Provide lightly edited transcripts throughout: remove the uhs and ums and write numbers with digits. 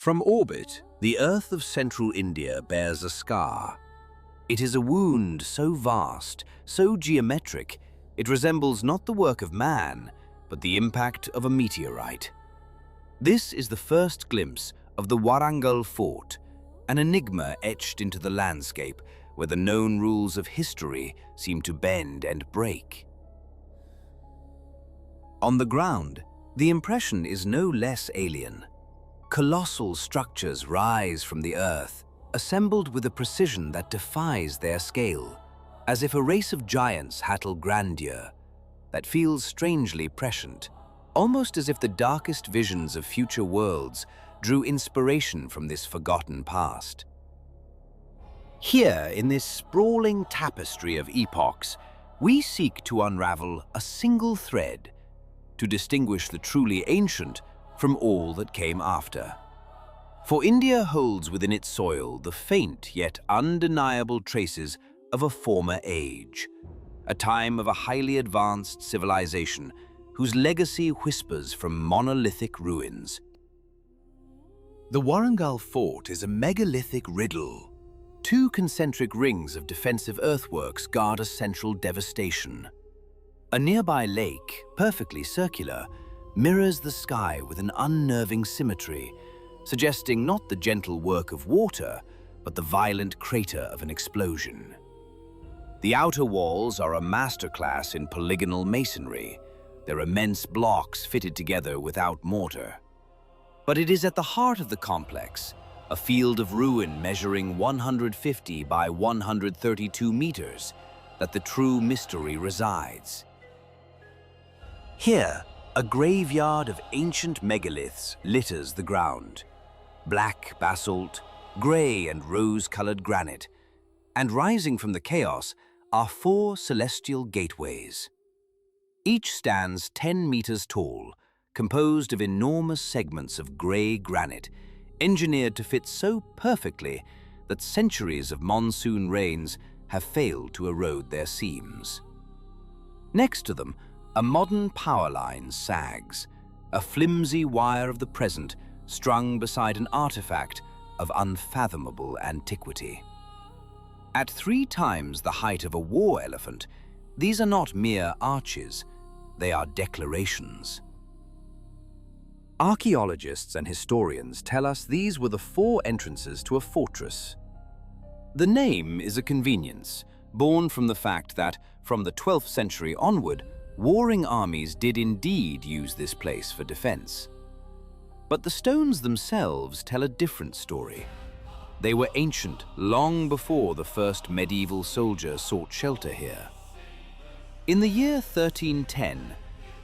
From orbit, the Earth of central India bears a scar. It is a wound so vast, so geometric, it resembles not the work of man, but the impact of a meteorite. This is the first glimpse of the Warangal Fort, an enigma etched into the landscape where the known rules of history seem to bend and break. On the ground, the impression is no less alien. Colossal structures rise from the earth, assembled with a precision that defies their scale, as if a race of giants hattle grandeur that feels strangely prescient, almost as if the darkest visions of future worlds drew inspiration from this forgotten past. Here, in this sprawling tapestry of epochs, we seek to unravel a single thread, to distinguish the truly ancient from all that came after. For India holds within its soil the faint yet undeniable traces of a former age, a time of a highly advanced civilization whose legacy whispers from monolithic ruins. The Warangal Fort is a megalithic riddle. Two concentric rings of defensive earthworks guard a central devastation. A nearby lake, perfectly circular, mirrors the sky with an unnerving symmetry, suggesting not the gentle work of water, but the violent crater of an explosion. The outer walls are a masterclass in polygonal masonry, their immense blocks fitted together without mortar. But it is at the heart of the complex, a field of ruin measuring 150 by 132 meters, that the true mystery resides. Here, a graveyard of ancient megaliths litters the ground. Black basalt, gray and rose-colored granite, and rising from the chaos are 4 celestial gateways. Each stands 10 meters tall, composed of enormous segments of gray granite, engineered to fit so perfectly that centuries of monsoon rains have failed to erode their seams. Next to them, a modern power line sags, a flimsy wire of the present strung beside an artifact of unfathomable antiquity. At 3 times the height of a war elephant, these are not mere arches, they are declarations. Archaeologists and historians tell us these were the 4 entrances to a fortress. The name is a convenience, born from the fact that, from the 12th century onward, warring armies did indeed use this place for defense. But the stones themselves tell a different story. They were ancient long before the first medieval soldier sought shelter here. In the year 1310,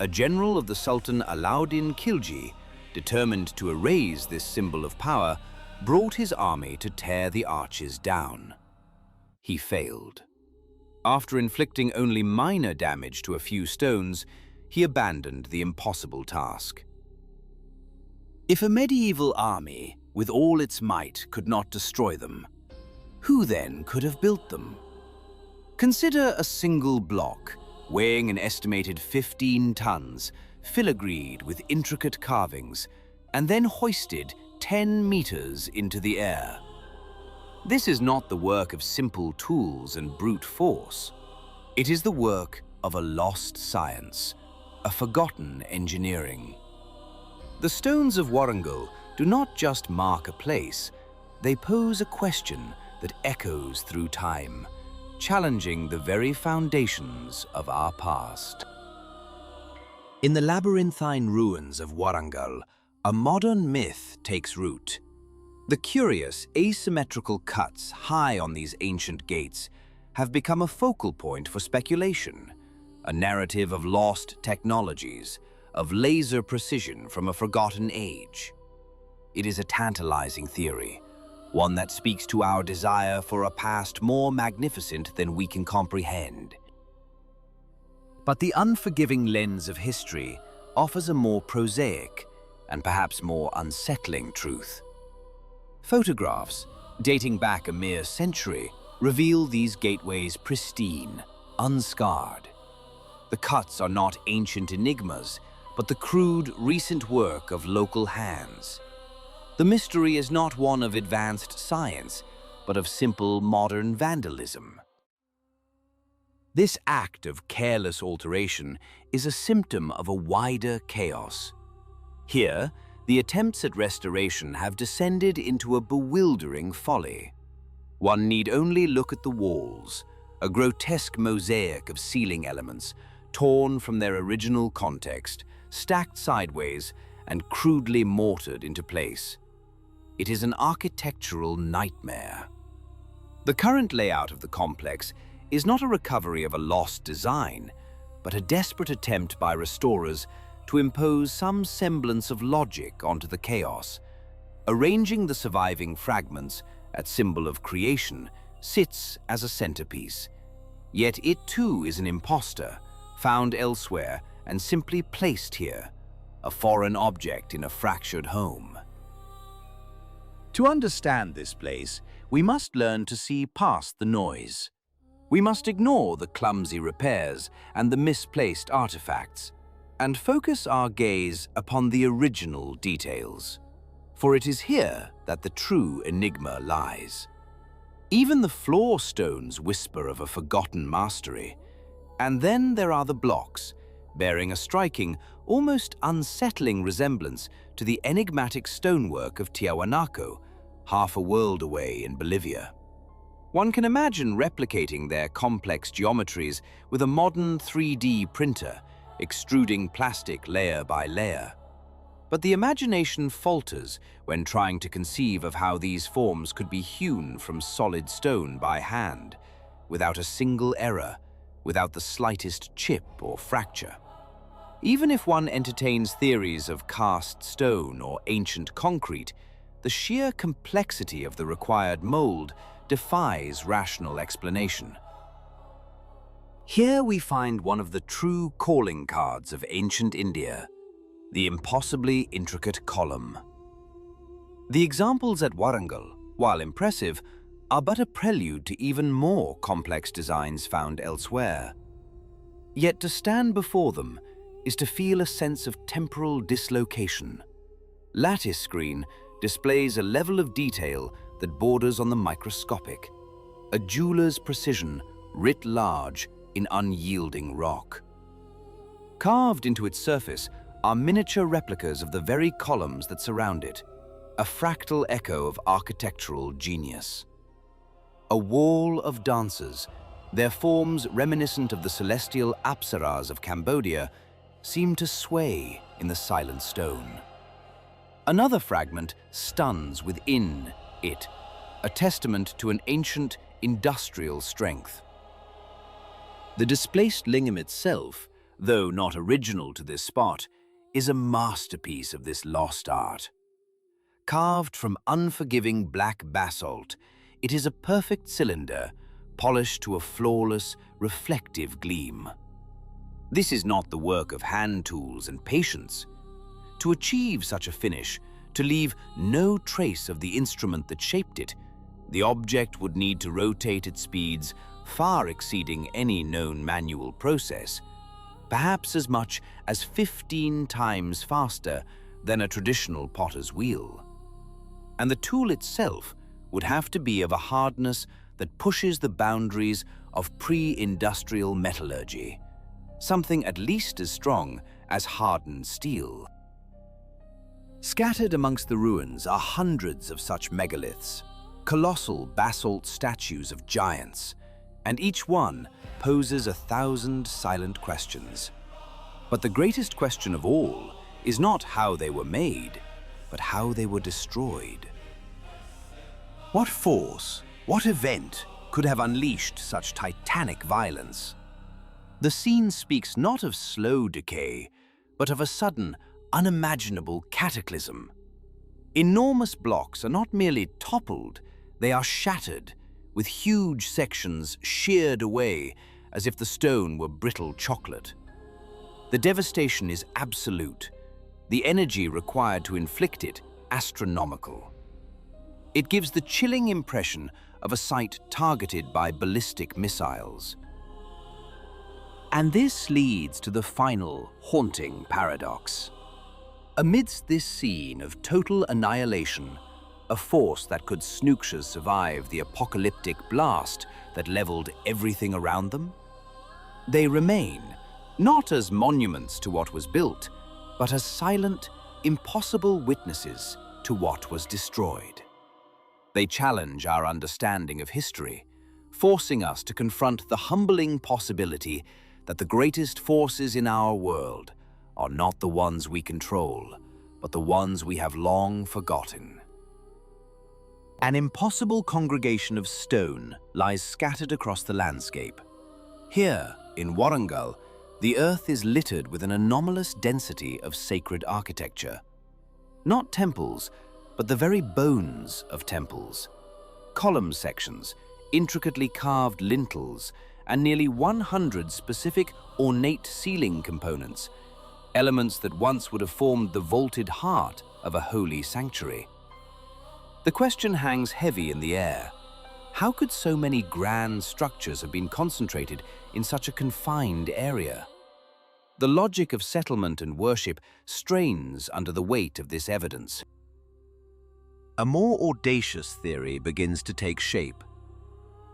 a general of the Sultan Alauddin Khilji, determined to erase this symbol of power, brought his army to tear the arches down. He failed. After inflicting only minor damage to a few stones, he abandoned the impossible task. If a medieval army, with all its might, could not destroy them, who then could have built them? Consider a single block, weighing an estimated 15 tons, filigreed with intricate carvings, and then hoisted 10 meters into the air. This is not the work of simple tools and brute force. It is the work of a lost science, a forgotten engineering. The stones of Warangal do not just mark a place, they pose a question that echoes through time, challenging the very foundations of our past. In the labyrinthine ruins of Warangal, a modern myth takes root. The curious, asymmetrical cuts high on these ancient gates have become a focal point for speculation, a narrative of lost technologies, of laser precision from a forgotten age. It is a tantalizing theory, one that speaks to our desire for a past more magnificent than we can comprehend. But the unforgiving lens of history offers a more prosaic and perhaps more unsettling truth. Photographs, dating back a mere century, reveal these gateways pristine, unscarred. The cuts are not ancient enigmas, but the crude, recent work of local hands. The The mystery is not one of advanced science, but of simple modern vandalism. This act of careless alteration is a symptom of a wider chaos. Here, the attempts at restoration have descended into a bewildering folly. One need only look at the walls, a grotesque mosaic of ceiling elements, torn from their original context, stacked sideways, and crudely mortared into place. It is an architectural nightmare. The current layout of the complex is not a recovery of a lost design, but a desperate attempt by restorers to impose some semblance of logic onto the chaos. Arranging the surviving fragments at symbol of creation sits as a centerpiece. Yet it too is an imposter, found elsewhere and simply placed here, a foreign object in a fractured home. To understand this place, we must learn to see past the noise. We must ignore the clumsy repairs and the misplaced artifacts, and focus our gaze upon the original details. For it is here that the true enigma lies. Even the floor stones whisper of a forgotten mastery. And then there are the blocks, bearing a striking, almost unsettling resemblance to the enigmatic stonework of Tiahuanaco, half a world away in Bolivia. One can imagine replicating their complex geometries with a modern 3D printer, extruding plastic layer by layer. But the imagination falters when trying to conceive of how these forms could be hewn from solid stone by hand, without a single error, without the slightest chip or fracture. Even if one entertains theories of cast stone or ancient concrete, the sheer complexity of the required mold defies rational explanation. Here we find one of the true calling cards of ancient India, the impossibly intricate column. The examples at Warangal, while impressive, are but a prelude to even more complex designs found elsewhere. Yet to stand before them is to feel a sense of temporal dislocation. Lattice screen displays a level of detail that borders on the microscopic, a jeweler's precision writ large in unyielding rock. Carved into its surface are miniature replicas of the very columns that surround it, a fractal echo of architectural genius. A wall of dancers, their forms reminiscent of the celestial apsaras of Cambodia, seem to sway in the silent stone. Another fragment stuns within it, a testament to an ancient industrial strength. The displaced lingam itself, though not original to this spot, is a masterpiece of this lost art. Carved from unforgiving black basalt, it is a perfect cylinder, polished to a flawless, reflective gleam. This is not the work of hand tools and patience. To achieve such a finish, to leave no trace of the instrument that shaped it, the object would need to rotate at speeds far exceeding any known manual process, perhaps as much as 15 times faster than a traditional potter's wheel. And the tool itself would have to be of a hardness that pushes the boundaries of pre-industrial metallurgy, something at least as strong as hardened steel. Scattered amongst the ruins are hundreds of such megaliths, colossal basalt statues of giants, and each one poses 1,000 silent questions. But the greatest question of all is not how they were made, but how they were destroyed. What force, what event could have unleashed such titanic violence? The scene speaks not of slow decay, but of a sudden, unimaginable cataclysm. Enormous blocks are not merely toppled, they are shattered, with huge sections sheared away as if the stone were brittle chocolate. The devastation is absolute, the energy required to inflict it astronomical. It gives the chilling impression of a site targeted by ballistic missiles. And this leads to the final haunting paradox. Amidst this scene of total annihilation, a force that could snookshes survive the apocalyptic blast that leveled everything around them? They remain, not as monuments to what was built, but as silent, impossible witnesses to what was destroyed. They challenge our understanding of history, forcing us to confront the humbling possibility that the greatest forces in our world are not the ones we control, but the ones we have long forgotten. An impossible congregation of stone lies scattered across the landscape. Here, in Warangal, the earth is littered with an anomalous density of sacred architecture. Not temples, but the very bones of temples. Column sections, intricately carved lintels, and nearly 100 specific ornate ceiling components, elements that once would have formed the vaulted heart of a holy sanctuary. The question hangs heavy in the air. How could so many grand structures have been concentrated in such a confined area? The logic of settlement and worship strains under the weight of this evidence. A more audacious theory begins to take shape.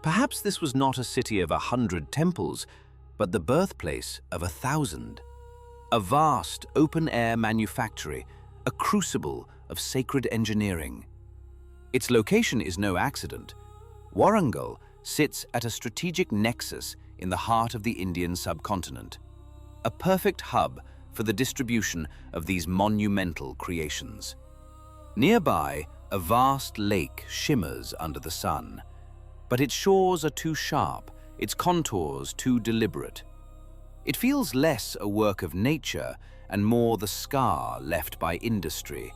Perhaps this was not a city of 100 temples, but the birthplace of 1,000. A vast open-air manufactory, a crucible of sacred engineering. Its location is no accident. Warangal sits at a strategic nexus in the heart of the Indian subcontinent, a perfect hub for the distribution of these monumental creations. Nearby, a vast lake shimmers under the sun, but its shores are too sharp, its contours too deliberate. It feels less a work of nature and more the scar left by industry,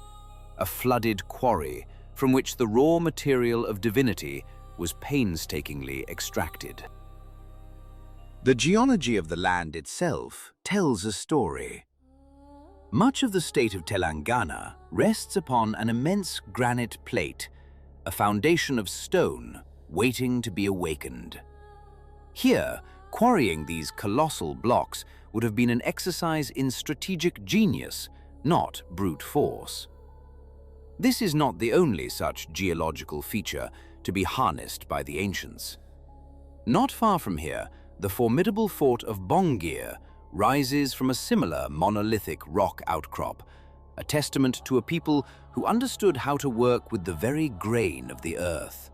a flooded quarry from which the raw material of divinity was painstakingly extracted. The geology of the land itself tells a story. Much of the state of Telangana rests upon an immense granite plate, a foundation of stone waiting to be awakened. Here, quarrying these colossal blocks would have been an exercise in strategic genius, not brute force. This is not the only such geological feature to be harnessed by the ancients. Not far from here, the formidable fort of Bongir rises from a similar monolithic rock outcrop, a testament to a people who understood how to work with the very grain of the earth.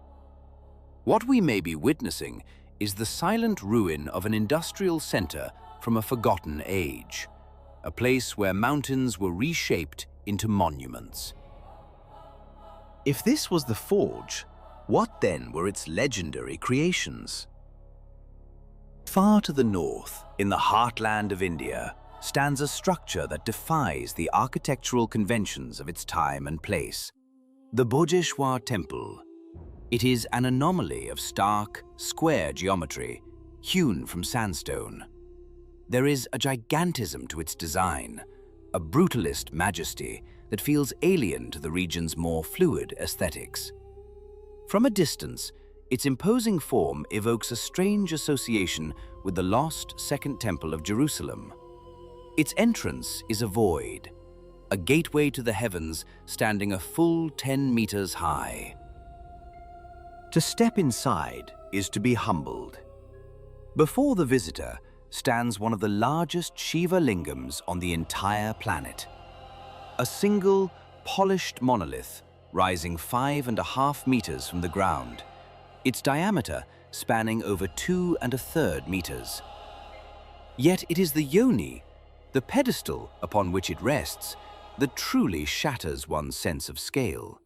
What we may be witnessing is the silent ruin of an industrial center from a forgotten age, a place where mountains were reshaped into monuments. If this was the forge, what then were its legendary creations? Far to the north, in the heartland of India, stands a structure that defies the architectural conventions of its time and place, the Bhojeshwar Temple. It is an anomaly of stark, square geometry, hewn from sandstone. There is a gigantism to its design, a brutalist majesty that feels alien to the region's more fluid aesthetics. From a distance, its imposing form evokes a strange association with the lost Second Temple of Jerusalem. Its entrance is a void, a gateway to the heavens standing a full 10 meters high. To step inside is to be humbled. Before the visitor stands one of the largest Shiva lingams on the entire planet. A single, polished monolith rising 5.5 meters from the ground, its diameter spanning over 2 1/3 meters. Yet it is the yoni, the pedestal upon which it rests, that truly shatters one's sense of scale.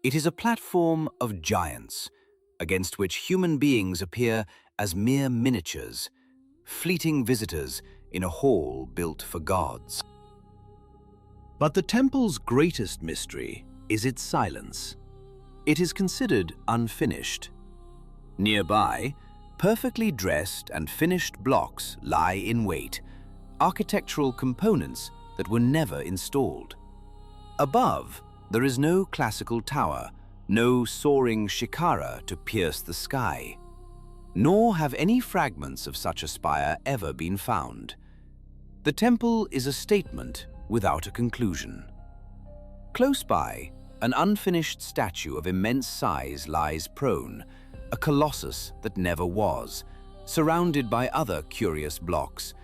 It is a platform of giants, against which human beings appear as mere miniatures, fleeting visitors in a hall built for gods. But the temple's greatest mystery is its silence. It is considered unfinished. Nearby, perfectly dressed and finished blocks lie in wait, architectural components that were never installed. Above, there is no classical tower, no soaring shikara to pierce the sky. Nor have any fragments of such a spire ever been found. The temple is a statement, without a conclusion. Close by, an unfinished statue of immense size lies prone, a colossus that never was, surrounded by other curious blocks,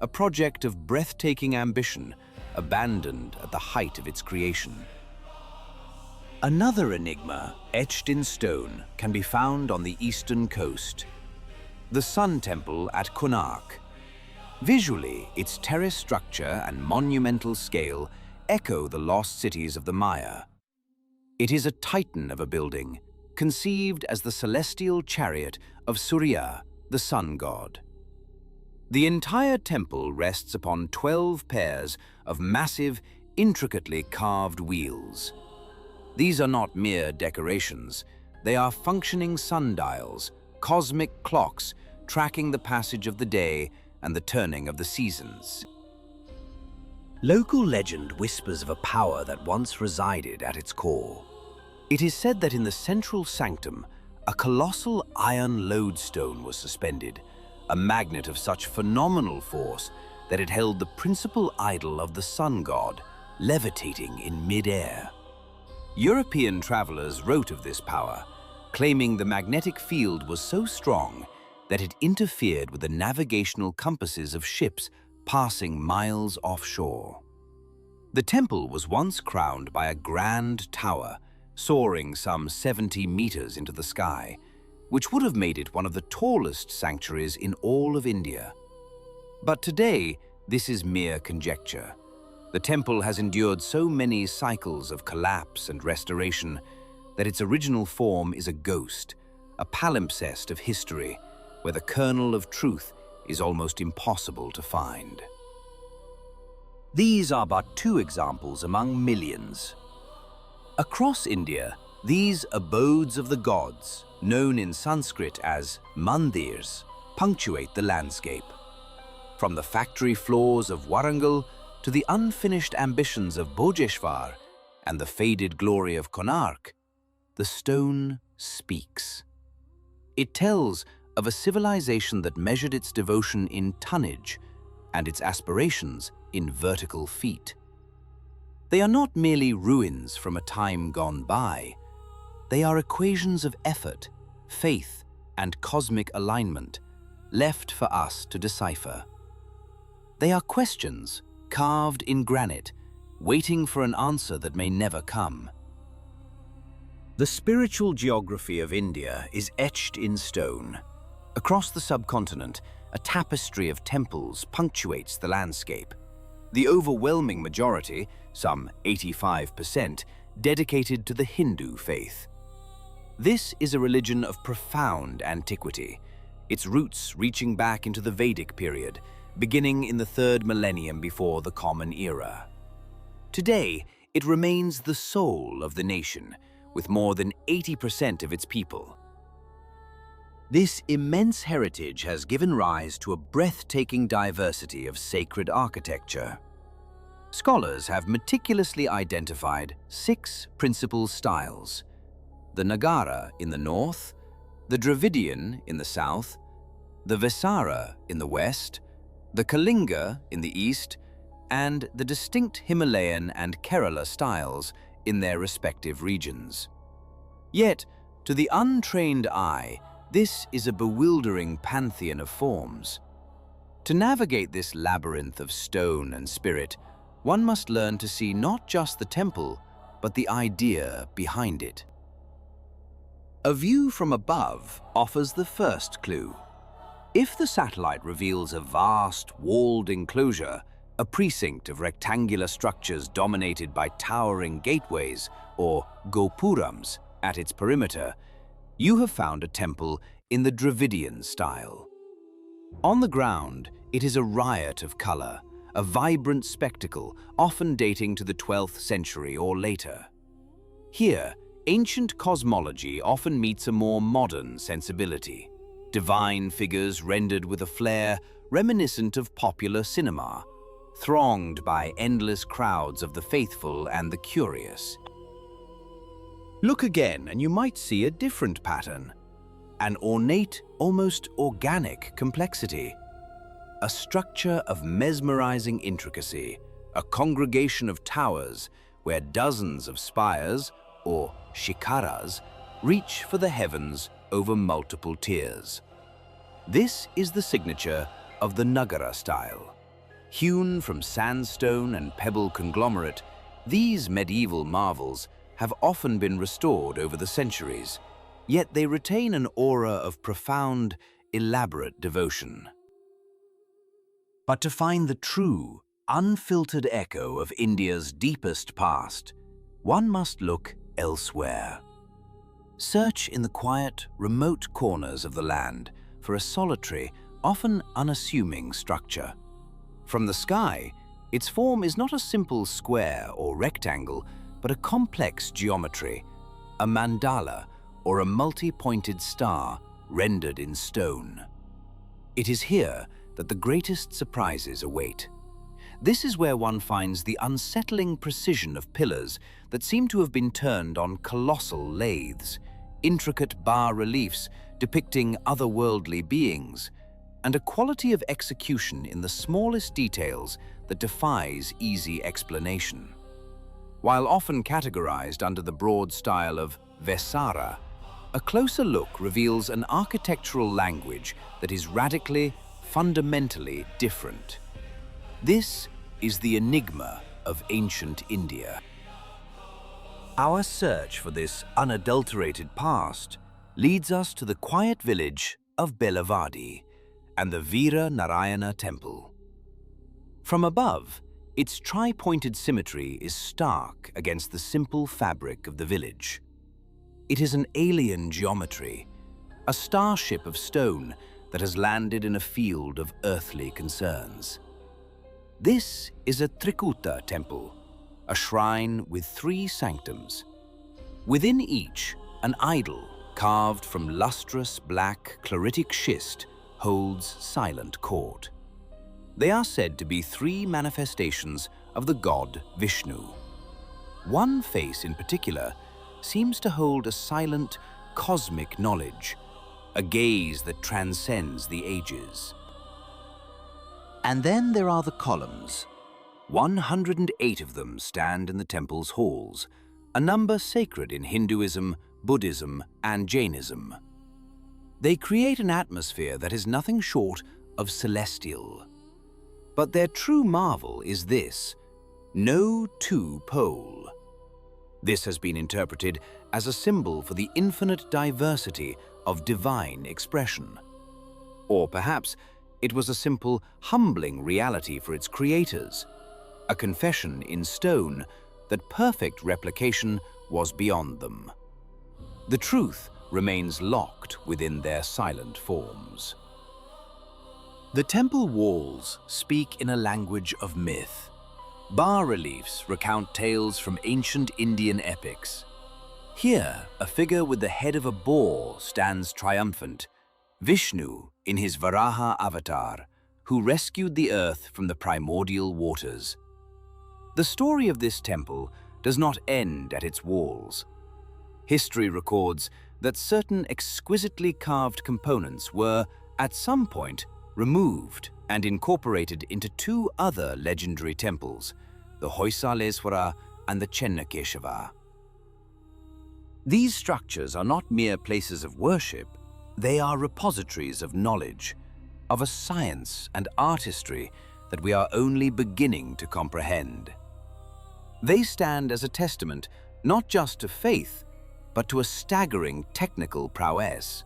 a project of breathtaking ambition, abandoned at the height of its creation. Another enigma, etched in stone, can be found on the eastern coast. The Sun Temple at Konark. Visually, its terrace structure and monumental scale echo the lost cities of the Maya. It is a titan of a building, conceived as the celestial chariot of Surya, the sun god. The entire temple rests upon 12 pairs of massive, intricately carved wheels. These are not mere decorations. They are functioning sundials, cosmic clocks tracking the passage of the day and the turning of the seasons. Local legend whispers of a power that once resided at its core. It is said that in the central sanctum, a colossal iron lodestone was suspended, a magnet of such phenomenal force that it held the principal idol of the sun god, levitating in mid-air. European travelers wrote of this power, claiming the magnetic field was so strong that it interfered with the navigational compasses of ships passing miles offshore. The temple was once crowned by a grand tower, soaring some 70 meters into the sky, which would have made it one of the tallest sanctuaries in all of India. But today, this is mere conjecture. The temple has endured so many cycles of collapse and restoration that its original form is a ghost, a palimpsest of history, where the kernel of truth is almost impossible to find. These are but two examples among millions. Across India, these abodes of the gods, known in Sanskrit as mandirs, punctuate the landscape. From the factory floors of Warangal to the unfinished ambitions of Bhojeshwar and the faded glory of Konark, the stone speaks. It tells of a civilization that measured its devotion in tonnage and its aspirations in vertical feet. They are not merely ruins from a time gone by. They are equations of effort, faith, and cosmic alignment, left for us to decipher. They are questions carved in granite, waiting for an answer that may never come. The spiritual geography of India is etched in stone. Across the subcontinent, a tapestry of temples punctuates the landscape. The overwhelming majority, some 85%, dedicated to the Hindu faith. This is a religion of profound antiquity, its roots reaching back into the Vedic period, beginning in the 3rd millennium before the Common Era. Today, it remains the soul of the nation, with more than 80% of its people. This immense heritage has given rise to a breathtaking diversity of sacred architecture. Scholars have meticulously identified 6 principal styles: the Nagara in the north, the Dravidian in the south, the Vesara in the west, the Kalinga in the east, and the distinct Himalayan and Kerala styles in their respective regions. Yet, to the untrained eye, this is a bewildering pantheon of forms. To navigate this labyrinth of stone and spirit, one must learn to see not just the temple, but the idea behind it. A view from above offers the first clue. If the satellite reveals a vast, walled enclosure, a precinct of rectangular structures dominated by towering gateways, or gopurams, at its perimeter, you have found a temple in the Dravidian style. On the ground, it is a riot of color, a vibrant spectacle, often dating to the 12th century or later. Here, ancient cosmology often meets a more modern sensibility. Divine figures rendered with a flair reminiscent of popular cinema, thronged by endless crowds of the faithful and the curious. Look again and you might see a different pattern. An ornate, almost organic complexity. A structure of mesmerizing intricacy, a congregation of towers where dozens of spires, or shikaras, reach for the heavens over multiple tiers. This is the signature of the Nagara style. Hewn from sandstone and pebble conglomerate, these medieval marvels have often been restored over the centuries, yet they retain an aura of profound, elaborate devotion. But to find the true, unfiltered echo of India's deepest past, one must look elsewhere. Search in the quiet, remote corners of the land for a solitary, often unassuming structure. From the sky, its form is not a simple square or rectangle, but a complex geometry, a mandala or a multi-pointed star rendered in stone. It is here that the greatest surprises await. This is where one finds the unsettling precision of pillars that seem to have been turned on colossal lathes, intricate bas-reliefs depicting otherworldly beings, and a quality of execution in the smallest details that defies easy explanation. While often categorized under the broad style of Vesara, a closer look reveals an architectural language that is radically, fundamentally different. This is the enigma of ancient India. Our search for this unadulterated past leads us to the quiet village of Belawadi and the Veera Narayana temple. From above, its tri-pointed symmetry is stark against the simple fabric of the village. It is an alien geometry, a starship of stone that has landed in a field of earthly concerns. This is a Trikuta temple, a shrine with 3 sanctums. Within each, an idol carved from lustrous black chloritic schist holds silent court. They are said to be 3 manifestations of the god Vishnu. One face in particular seems to hold a silent, cosmic knowledge, a gaze that transcends the ages. And then there are the columns. 108 of them stand in the temple's halls, a number sacred in Hinduism, Buddhism, and Jainism. They create an atmosphere that is nothing short of celestial. But their true marvel is this: no two-pole. This has been interpreted as a symbol for the infinite diversity of divine expression. Or perhaps it was a simple, humbling reality for its creators, a confession in stone that perfect replication was beyond them. The truth remains locked within their silent forms. The temple walls speak in a language of myth. Bas-reliefs recount tales from ancient Indian epics. Here, a figure with the head of a boar stands triumphant, Vishnu in his Varaha avatar, who rescued the earth from the primordial waters. The story of this temple does not end at its walls. History records that certain exquisitely carved components were, at some point, removed and incorporated into 2 other legendary temples, the Hoysaleswara and the Chennakeshava. These structures are not mere places of worship, they are repositories of knowledge, of a science and artistry that we are only beginning to comprehend. They stand as a testament not just to faith, but to a staggering technical prowess.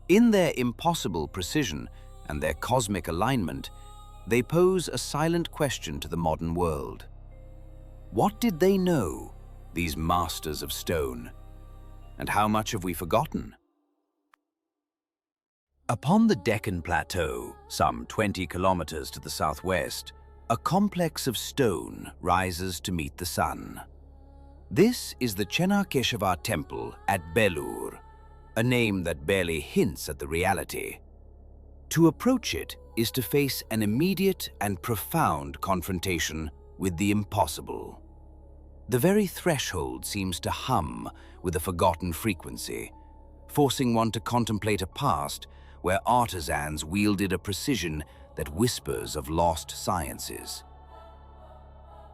In their impossible precision and their cosmic alignment, they pose a silent question to the modern world. What did they know, these masters of stone? And how much have we forgotten? Upon the Deccan Plateau, some 20 kilometers to the southwest, a complex of stone rises to meet the sun. This is the Chennakeshava temple at Belur, a name that barely hints at the reality. To approach it is to face an immediate and profound confrontation with the impossible. The very threshold seems to hum with a forgotten frequency, forcing one to contemplate a past where artisans wielded a precision that whispers of lost sciences.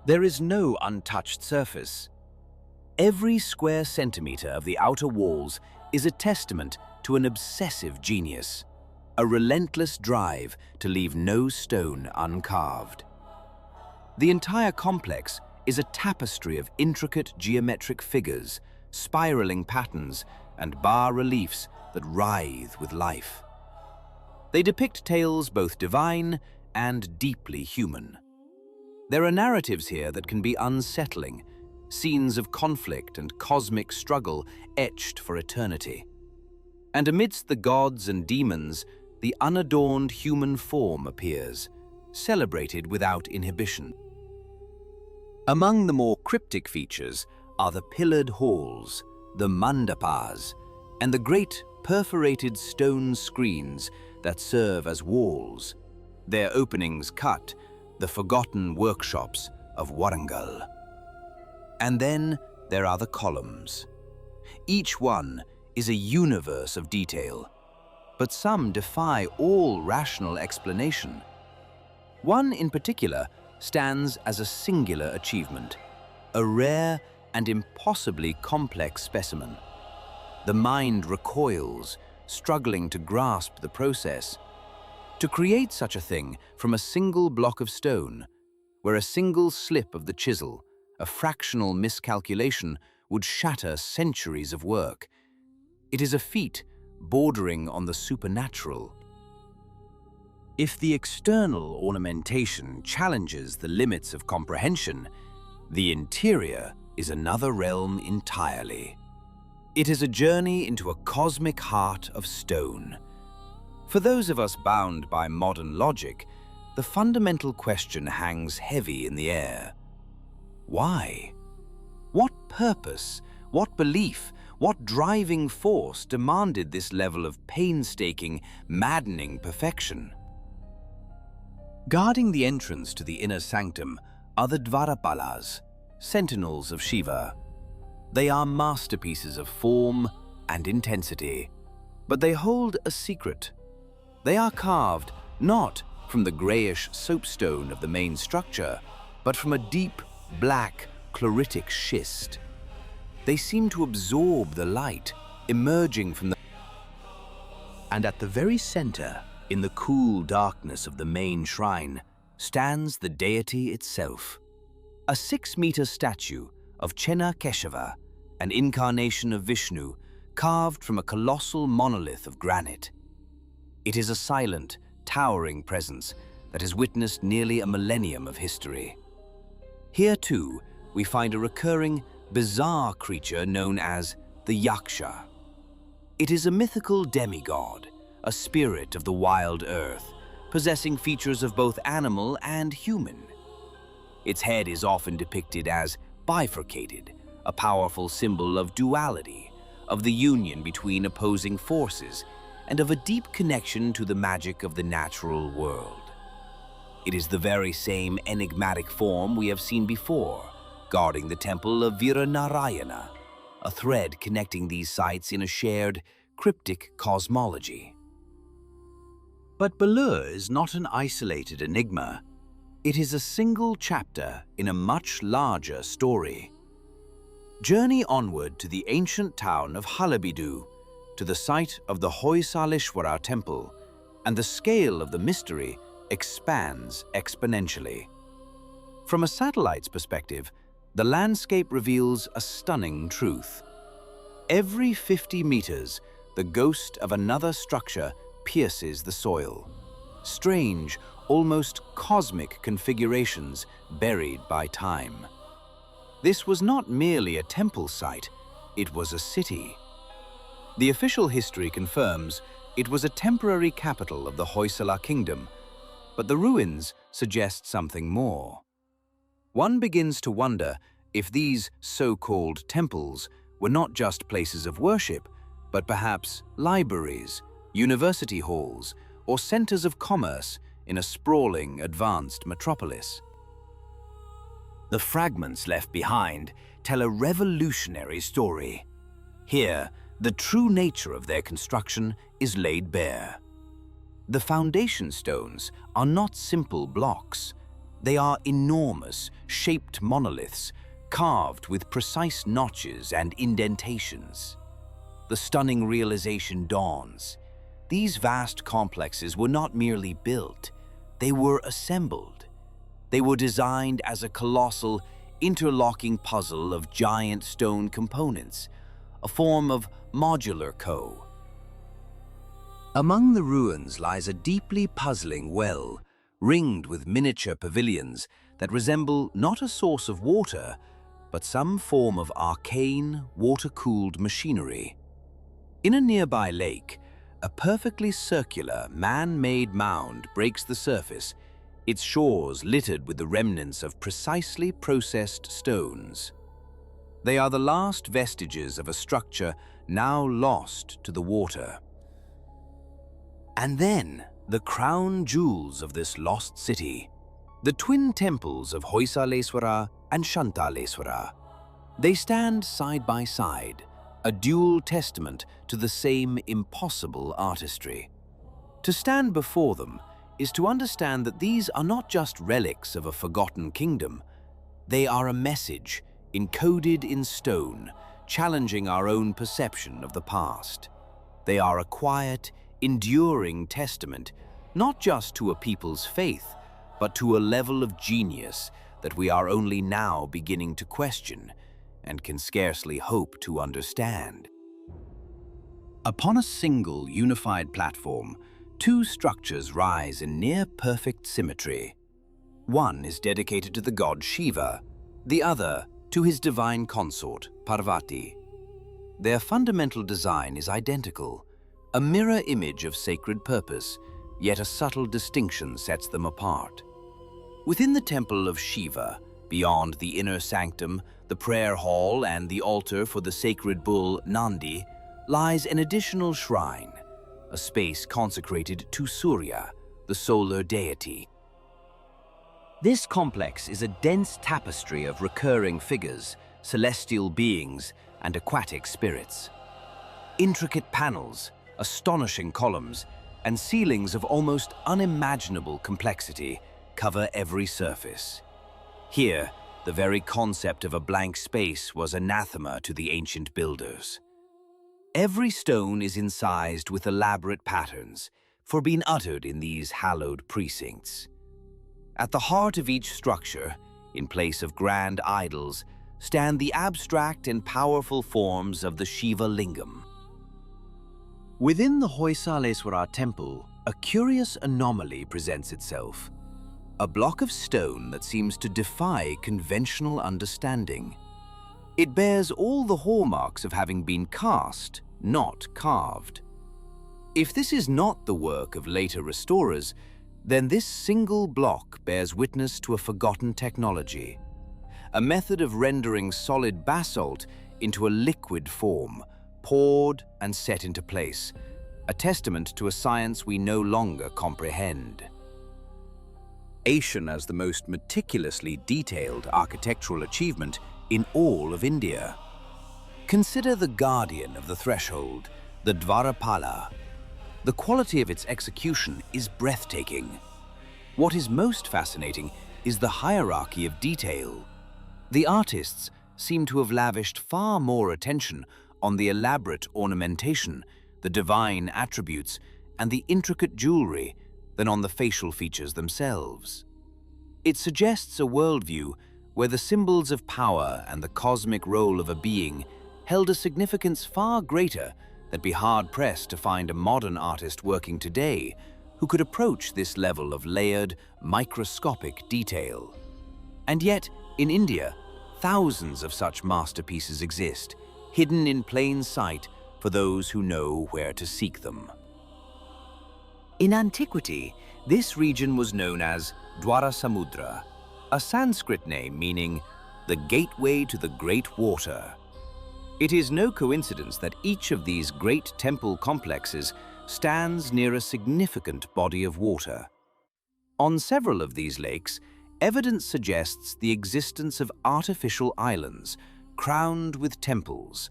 There is no untouched surface. Every square centimeter of the outer walls is a testament to an obsessive genius, a relentless drive to leave no stone uncarved. The entire complex is a tapestry of intricate geometric figures, spiraling patterns, and bas-reliefs that writhe with life. They depict tales both divine and deeply human. There are narratives here that can be unsettling, scenes of conflict and cosmic struggle etched for eternity. And amidst the gods and demons, the unadorned human form appears, celebrated without inhibition. Among the more cryptic features are the pillared halls, the mandapas, and the great perforated stone screens that serve as walls, their openings cut, the forgotten workshops of Warangal. And then there are the columns. Each one is a universe of detail, but some defy all rational explanation. One in particular stands as a singular achievement, a rare and impossibly complex specimen. The mind recoils, struggling to grasp the process. To create such a thing from a single block of stone, where a single slip of the chisel, a fractional miscalculation, would shatter centuries of work. It is a feat bordering on the supernatural. If the external ornamentation challenges the limits of comprehension, the interior is another realm entirely. It is a journey into a cosmic heart of stone. For those of us bound by modern logic, the fundamental question hangs heavy in the air. Why? What purpose, what belief, what driving force demanded this level of painstaking, maddening perfection? Guarding the entrance to the inner sanctum are the Dvarapalas, sentinels of Shiva. They are masterpieces of form and intensity, but they hold a secret. They are carved not from the grayish soapstone of the main structure, but from a deep, black, chloritic schist. They seem to absorb the light, emerging from the... And at the very center, in the cool darkness of the main shrine, stands the deity itself. A 6-meter statue of Chenna Keshava, an incarnation of Vishnu, carved from a colossal monolith of granite. It is a silent, towering presence that has witnessed nearly a millennium of history. Here, too, we find a recurring, bizarre creature known as the Yaksha. It is a mythical demigod, a spirit of the wild earth, possessing features of both animal and human. Its head is often depicted as bifurcated, a powerful symbol of duality, of the union between opposing forces, and of a deep connection to the magic of the natural world. It is the very same enigmatic form we have seen before, guarding the temple of Viranarayana, a thread connecting these sites in a shared, cryptic cosmology. But Bellur is not an isolated enigma. It is a single chapter in a much larger story. Journey onward to the ancient town of Halabidu, to the site of the Hoysaleshwara temple, and the scale of the mystery expands exponentially. From a satellite's perspective, the landscape reveals a stunning truth. Every 50 meters, the ghost of another structure pierces the soil. Strange, almost cosmic configurations buried by time. This was not merely a temple site, it was a city. The official history confirms it was a temporary capital of the Hoysala kingdom, but the ruins suggest something more. One begins to wonder if these so-called temples were not just places of worship, but perhaps libraries, university halls, or centers of commerce in a sprawling, advanced metropolis. The fragments left behind tell a revolutionary story. Here, the true nature of their construction is laid bare. The foundation stones are not simple blocks. They are enormous, shaped monoliths, carved with precise notches and indentations. The stunning realization dawns. These vast complexes were not merely built, they were assembled. They were designed as a colossal, interlocking puzzle of giant stone components, a form of modular co. Among the ruins lies a deeply puzzling well, ringed with miniature pavilions that resemble not a source of water, but some form of arcane, water-cooled machinery. In a nearby lake, a perfectly circular, man-made mound breaks the surface, its shores littered with the remnants of precisely processed stones. They are the last vestiges of a structure now lost to the water. And then, the crown jewels of this lost city, the twin temples of Hoysaleswara and Shantaleswara. They stand side by side, a dual testament to the same impossible artistry. To stand before them is to understand that these are not just relics of a forgotten kingdom. They are a message, encoded in stone, challenging our own perception of the past. They are a quiet, enduring testament, not just to a people's faith, but to a level of genius that we are only now beginning to question and can scarcely hope to understand. Upon a single unified platform, two structures rise in near-perfect symmetry. One is dedicated to the god Shiva, the other to his divine consort, Parvati. Their fundamental design is identical, a mirror image of sacred purpose, yet a subtle distinction sets them apart. Within the temple of Shiva, beyond the inner sanctum, the prayer hall, and the altar for the sacred bull Nandi, lies an additional shrine, a space consecrated to Surya, the solar deity. This complex is a dense tapestry of recurring figures, celestial beings, and aquatic spirits. Intricate panels, astonishing columns, and ceilings of almost unimaginable complexity cover every surface. Here, the very concept of a blank space was anathema to the ancient builders. Every stone is incised with elaborate patterns, for being uttered in these hallowed precincts. At the heart of each structure, in place of grand idols, stand the abstract and powerful forms of the Shiva Lingam. Within the Hoysaleswara temple, a curious anomaly presents itself. A block of stone that seems to defy conventional understanding. It bears all the hallmarks of having been cast, not carved. If this is not the work of later restorers, then this single block bears witness to a forgotten technology, a method of rendering solid basalt into a liquid form, poured and set into place, a testament to a science we no longer comprehend. Asian as the most meticulously detailed architectural achievement in all of India. Consider the guardian of the threshold, the Dwarapala. The quality of its execution is breathtaking. What is most fascinating is the hierarchy of detail. The artists seem to have lavished far more attention on the elaborate ornamentation, the divine attributes, and the intricate jewelry than on the facial features themselves. It suggests a worldview where the symbols of power and the cosmic role of a being held a significance far greater than be hard-pressed to find a modern artist working today who could approach this level of layered, microscopic detail. And yet, in India, thousands of such masterpieces exist, hidden in plain sight for those who know where to seek them. In antiquity, this region was known as Dwarasamudra, a Sanskrit name meaning the gateway to the great water. It is no coincidence that each of these great temple complexes stands near a significant body of water. On several of these lakes, evidence suggests the existence of artificial islands crowned with temples,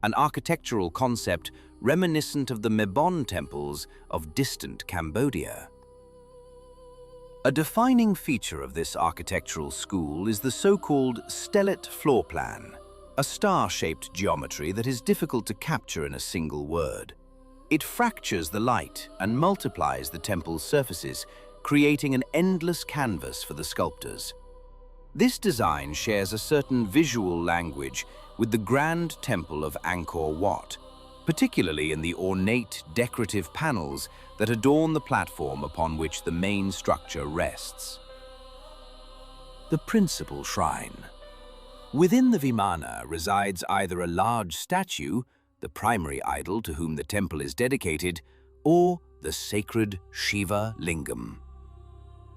an architectural concept reminiscent of the Mebon temples of distant Cambodia. A defining feature of this architectural school is the so-called stellate floor plan, a star-shaped geometry that is difficult to capture in a single word. It fractures the light and multiplies the temple's surfaces, creating an endless canvas for the sculptors. This design shares a certain visual language with the grand temple of Angkor Wat, particularly in the ornate decorative panels that adorn the platform upon which the main structure rests. The principal shrine. Within the Vimana resides either a large statue, the primary idol to whom the temple is dedicated, or the sacred Shiva Lingam.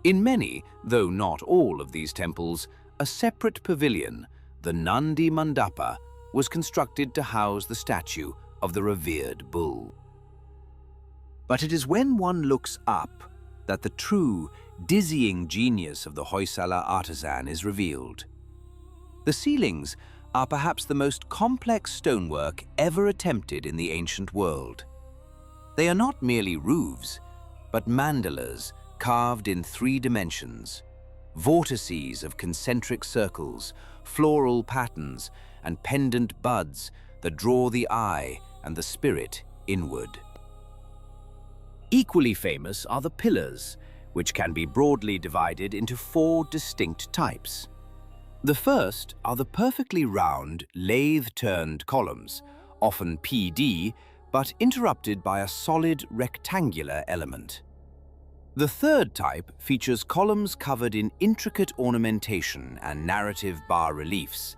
In many, though not all of these temples, a separate pavilion, the Nandi Mandapa, was constructed to house the statue of the revered bull. But it is when one looks up that the true, dizzying genius of the Hoysala artisan is revealed. The ceilings are perhaps the most complex stonework ever attempted in the ancient world. They are not merely roofs, but mandalas carved in 3 dimensions, vortices of concentric circles, floral patterns, and pendant buds that draw the eye and the spirit inward. Equally famous are the pillars, which can be broadly divided into 4 distinct types. The first are the perfectly round, lathe-turned columns, often PD, but interrupted by a solid rectangular element. The third type features columns covered in intricate ornamentation and narrative bas-reliefs,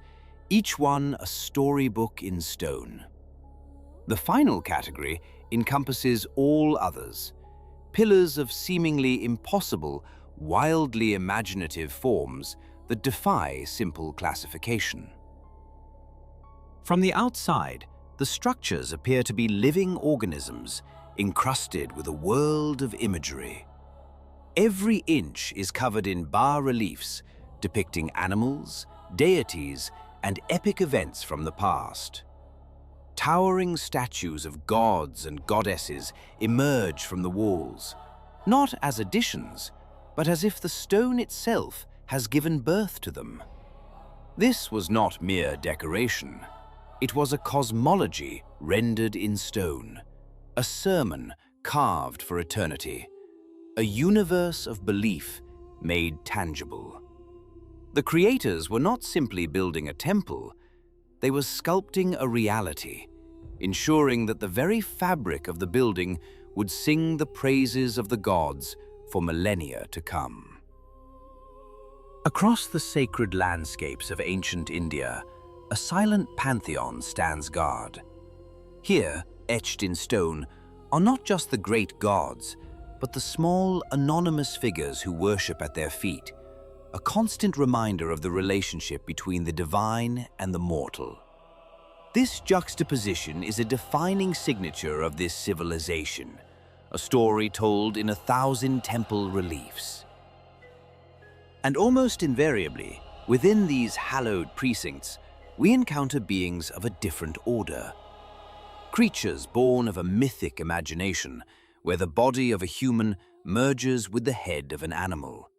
each one a storybook in stone. The final category encompasses all others, pillars of seemingly impossible, wildly imaginative forms that defy simple classification. From the outside, the structures appear to be living organisms encrusted with a world of imagery. Every inch is covered in bas-reliefs depicting animals, deities, and epic events from the past. Towering statues of gods and goddesses emerge from the walls, not as additions, but as if the stone itself has given birth to them. This was not mere decoration. It was a cosmology rendered in stone, a sermon carved for eternity, a universe of belief made tangible. The creators were not simply building a temple, they were sculpting a reality, ensuring that the very fabric of the building would sing the praises of the gods for millennia to come. Across the sacred landscapes of ancient India, a silent pantheon stands guard. Here, etched in stone, are not just the great gods, but the small, anonymous figures who worship at their feet, a constant reminder of the relationship between the divine and the mortal. This juxtaposition is a defining signature of this civilization, a story told in 1,000 temple reliefs. And almost invariably, within these hallowed precincts, we encounter beings of a different order. Creatures born of a mythic imagination, where the body of a human merges with the head of an animal.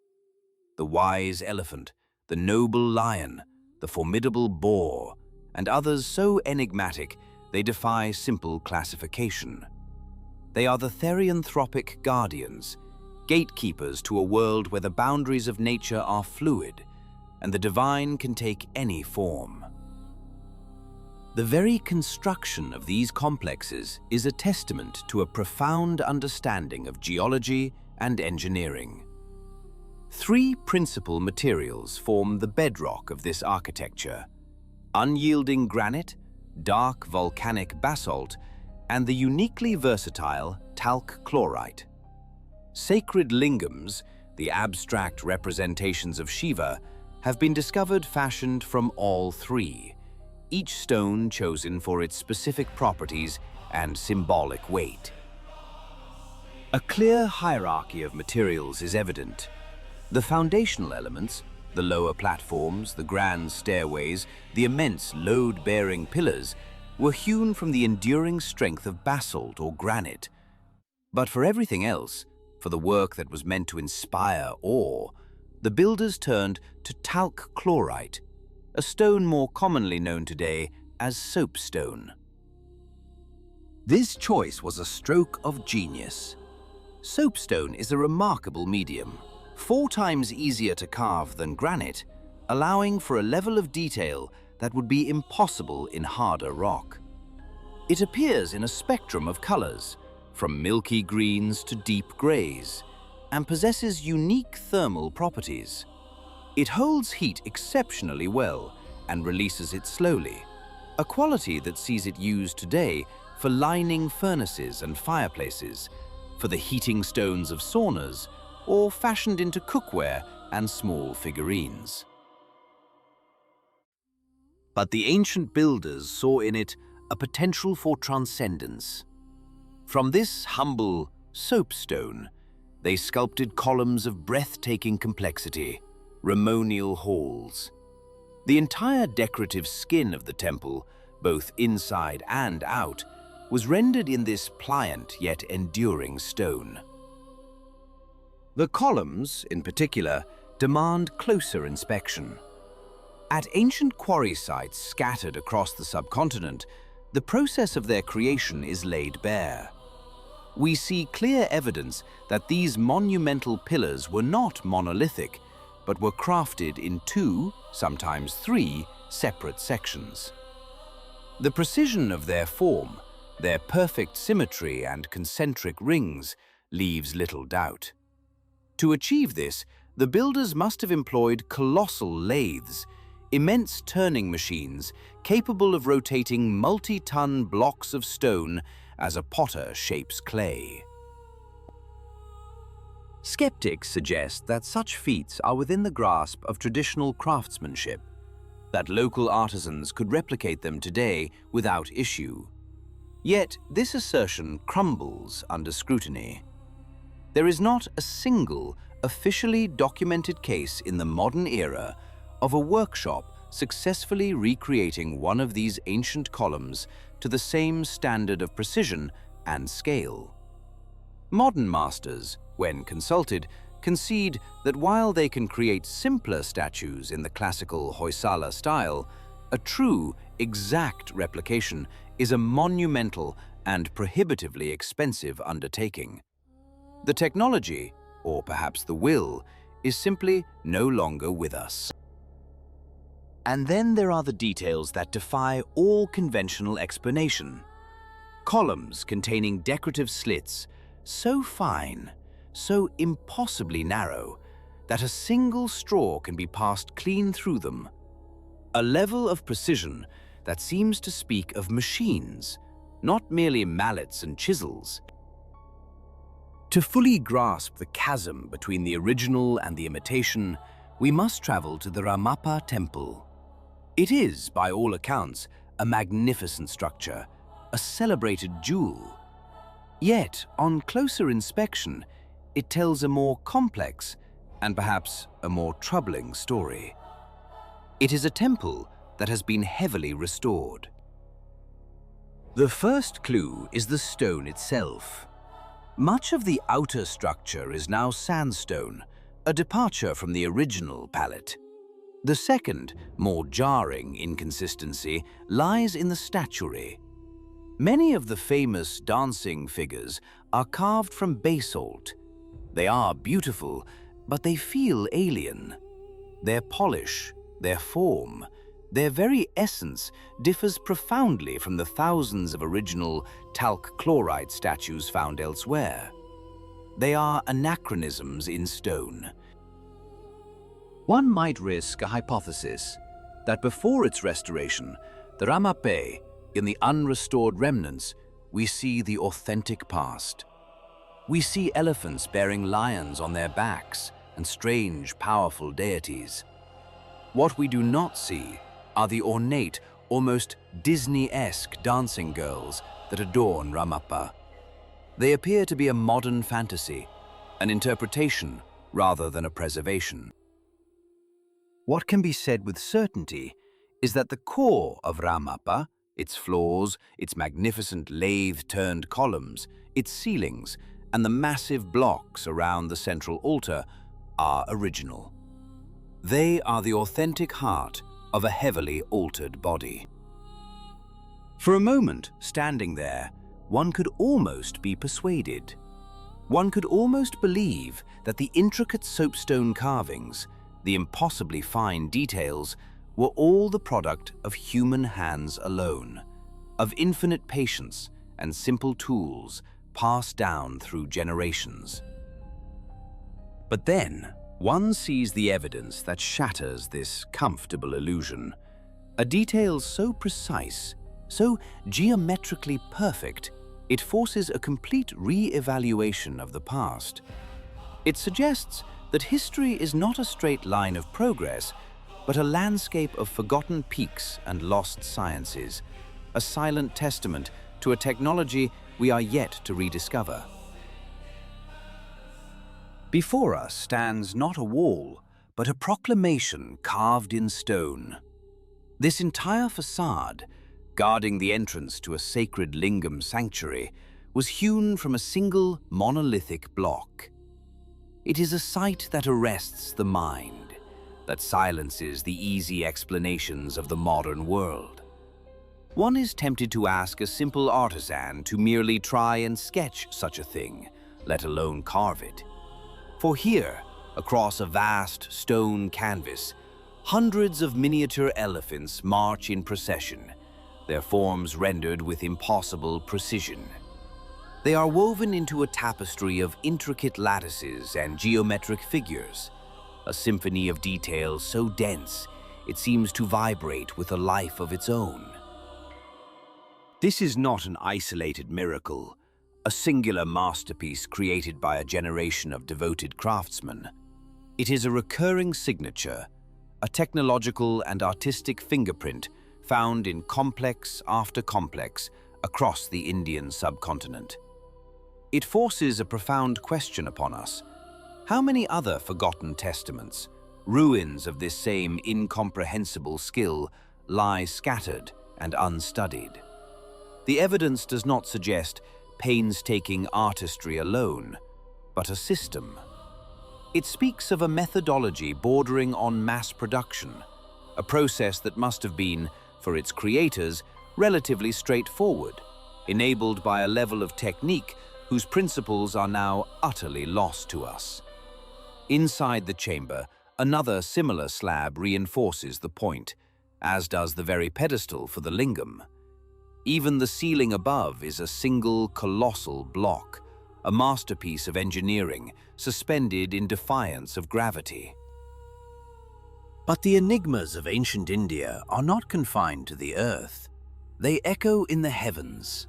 The wise elephant, the noble lion, the formidable boar, and others so enigmatic they defy simple classification. They are the therianthropic guardians, gatekeepers to a world where the boundaries of nature are fluid, and the divine can take any form. The very construction of these complexes is a testament to a profound understanding of geology and engineering. 3 principal materials form the bedrock of this architecture: unyielding granite, dark volcanic basalt, and the uniquely versatile talc chlorite. Sacred lingams, the abstract representations of Shiva, have been discovered fashioned from all 3, each stone chosen for its specific properties and symbolic weight. A clear hierarchy of materials is evident. The foundational elements, the lower platforms, the grand stairways, the immense load-bearing pillars, were hewn from the enduring strength of basalt or granite. But for everything else, For the work that was meant to inspire awe, the builders turned to talc chlorite, a stone more commonly known today as soapstone. This choice was a stroke of genius. Soapstone is a remarkable medium, 4 times easier to carve than granite, allowing for a level of detail that would be impossible in harder rock. It appears in a spectrum of colors, from milky greens to deep grays, and possesses unique thermal properties. It holds heat exceptionally well and releases it slowly, a quality that sees it used today for lining furnaces and fireplaces, for the heating stones of saunas, or fashioned into cookware and small figurines. But the ancient builders saw in it a potential for transcendence. From this humble soapstone, they sculpted columns of breathtaking complexity, ceremonial halls. The entire decorative skin of the temple, both inside and out, was rendered in this pliant yet enduring stone. The columns, in particular, demand closer inspection. At ancient quarry sites scattered across the subcontinent, the process of their creation is laid bare. We see clear evidence that these monumental pillars were not monolithic, but were crafted in 2, sometimes 3, separate sections. The precision of their form, their perfect symmetry and concentric rings, leaves little doubt. To achieve this, the builders must have employed colossal lathes, immense turning machines capable of rotating multi-ton blocks of stone as a potter shapes clay. Skeptics suggest that such feats are within the grasp of traditional craftsmanship, that local artisans could replicate them today without issue. Yet this assertion crumbles under scrutiny. There is not a single officially documented case in the modern era of a workshop successfully recreating one of these ancient columns to the same standard of precision and scale. Modern masters, when consulted, concede that while they can create simpler statues in the classical Hoysala style, a true, exact replication is a monumental and prohibitively expensive undertaking. The technology, or perhaps the will, is simply no longer with us. And then there are the details that defy all conventional explanation. Columns containing decorative slits, so fine, so impossibly narrow, that a single straw can be passed clean through them. A level of precision that seems to speak of machines, not merely mallets and chisels. To fully grasp the chasm between the original and the imitation, we must travel to the Ramappa temple. It is, by all accounts, a magnificent structure, a celebrated jewel. Yet, on closer inspection, it tells a more complex and perhaps a more troubling story. It is a temple that has been heavily restored. The first clue is the stone itself. Much of the outer structure is now sandstone, a departure from the original palette. The second, more jarring inconsistency lies in the statuary. Many of the famous dancing figures are carved from basalt. They are beautiful, but they feel alien. Their polish, their form, their very essence differs profoundly from the thousands of original talc chloride statues found elsewhere. They are anachronisms in stone. One might risk a hypothesis that before its restoration, the Ramappa, in the unrestored remnants, we see the authentic past. We see elephants bearing lions on their backs and strange, powerful deities. What we do not see are the ornate, almost Disney-esque dancing girls that adorn Ramappa. They appear to be a modern fantasy, an interpretation rather than a preservation. What can be said with certainty is that the core of Ramappa, its floors, its magnificent lathe-turned columns, its ceilings, and the massive blocks around the central altar are original. They are the authentic heart of a heavily altered body. For a moment, standing there, one could almost be persuaded. One could almost believe that the intricate soapstone carvings, the impossibly fine details, were all the product of human hands alone, of infinite patience and simple tools passed down through generations. But then, one sees the evidence that shatters this comfortable illusion. A detail so precise, so geometrically perfect, it forces a complete re-evaluation of the past. It suggests that history is not a straight line of progress, but a landscape of forgotten peaks and lost sciences, a silent testament to a technology we are yet to rediscover. Before us stands not a wall, but a proclamation carved in stone. This entire facade, guarding the entrance to a sacred lingam sanctuary, was hewn from a single monolithic block. It is a sight that arrests the mind, that silences the easy explanations of the modern world. One is tempted to ask a simple artisan to merely try and sketch such a thing, let alone carve it. For here, across a vast stone canvas, hundreds of miniature elephants march in procession, their forms rendered with impossible precision. They are woven into a tapestry of intricate lattices and geometric figures, a symphony of details so dense it seems to vibrate with a life of its own. This is not an isolated miracle, a singular masterpiece created by a generation of devoted craftsmen. It is a recurring signature, a technological and artistic fingerprint found in complex after complex across the Indian subcontinent. It forces a profound question upon us. How many other forgotten testaments, ruins of this same incomprehensible skill, lie scattered and unstudied? The evidence does not suggest painstaking artistry alone, but a system. It speaks of a methodology bordering on mass production, a process that must have been, for its creators, relatively straightforward, enabled by a level of technique whose principles are now utterly lost to us. Inside the chamber, another similar slab reinforces the point, as does the very pedestal for the lingam. Even the ceiling above is a single colossal block, a masterpiece of engineering suspended in defiance of gravity. But the enigmas of ancient India are not confined to the earth. They echo in the heavens.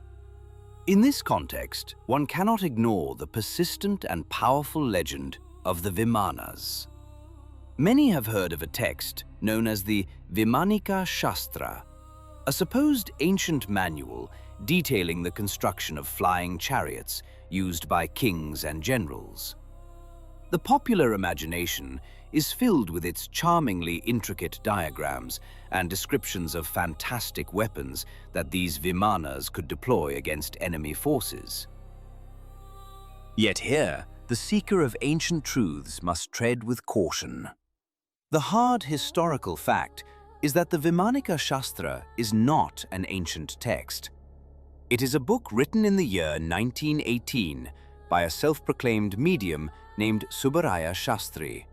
In this context, one cannot ignore the persistent and powerful legend of the Vimanas. Many have heard of a text known as the Vimanika Shastra, a supposed ancient manual detailing the construction of flying chariots used by kings and generals. The popular imagination is filled with its charmingly intricate diagrams and descriptions of fantastic weapons that these Vimanas could deploy against enemy forces. Yet here, the seeker of ancient truths must tread with caution. The hard historical fact is that the Vimanika Shastra is not an ancient text. It is a book written in the year 1918 by a self-proclaimed medium named Subbaraya Shastri.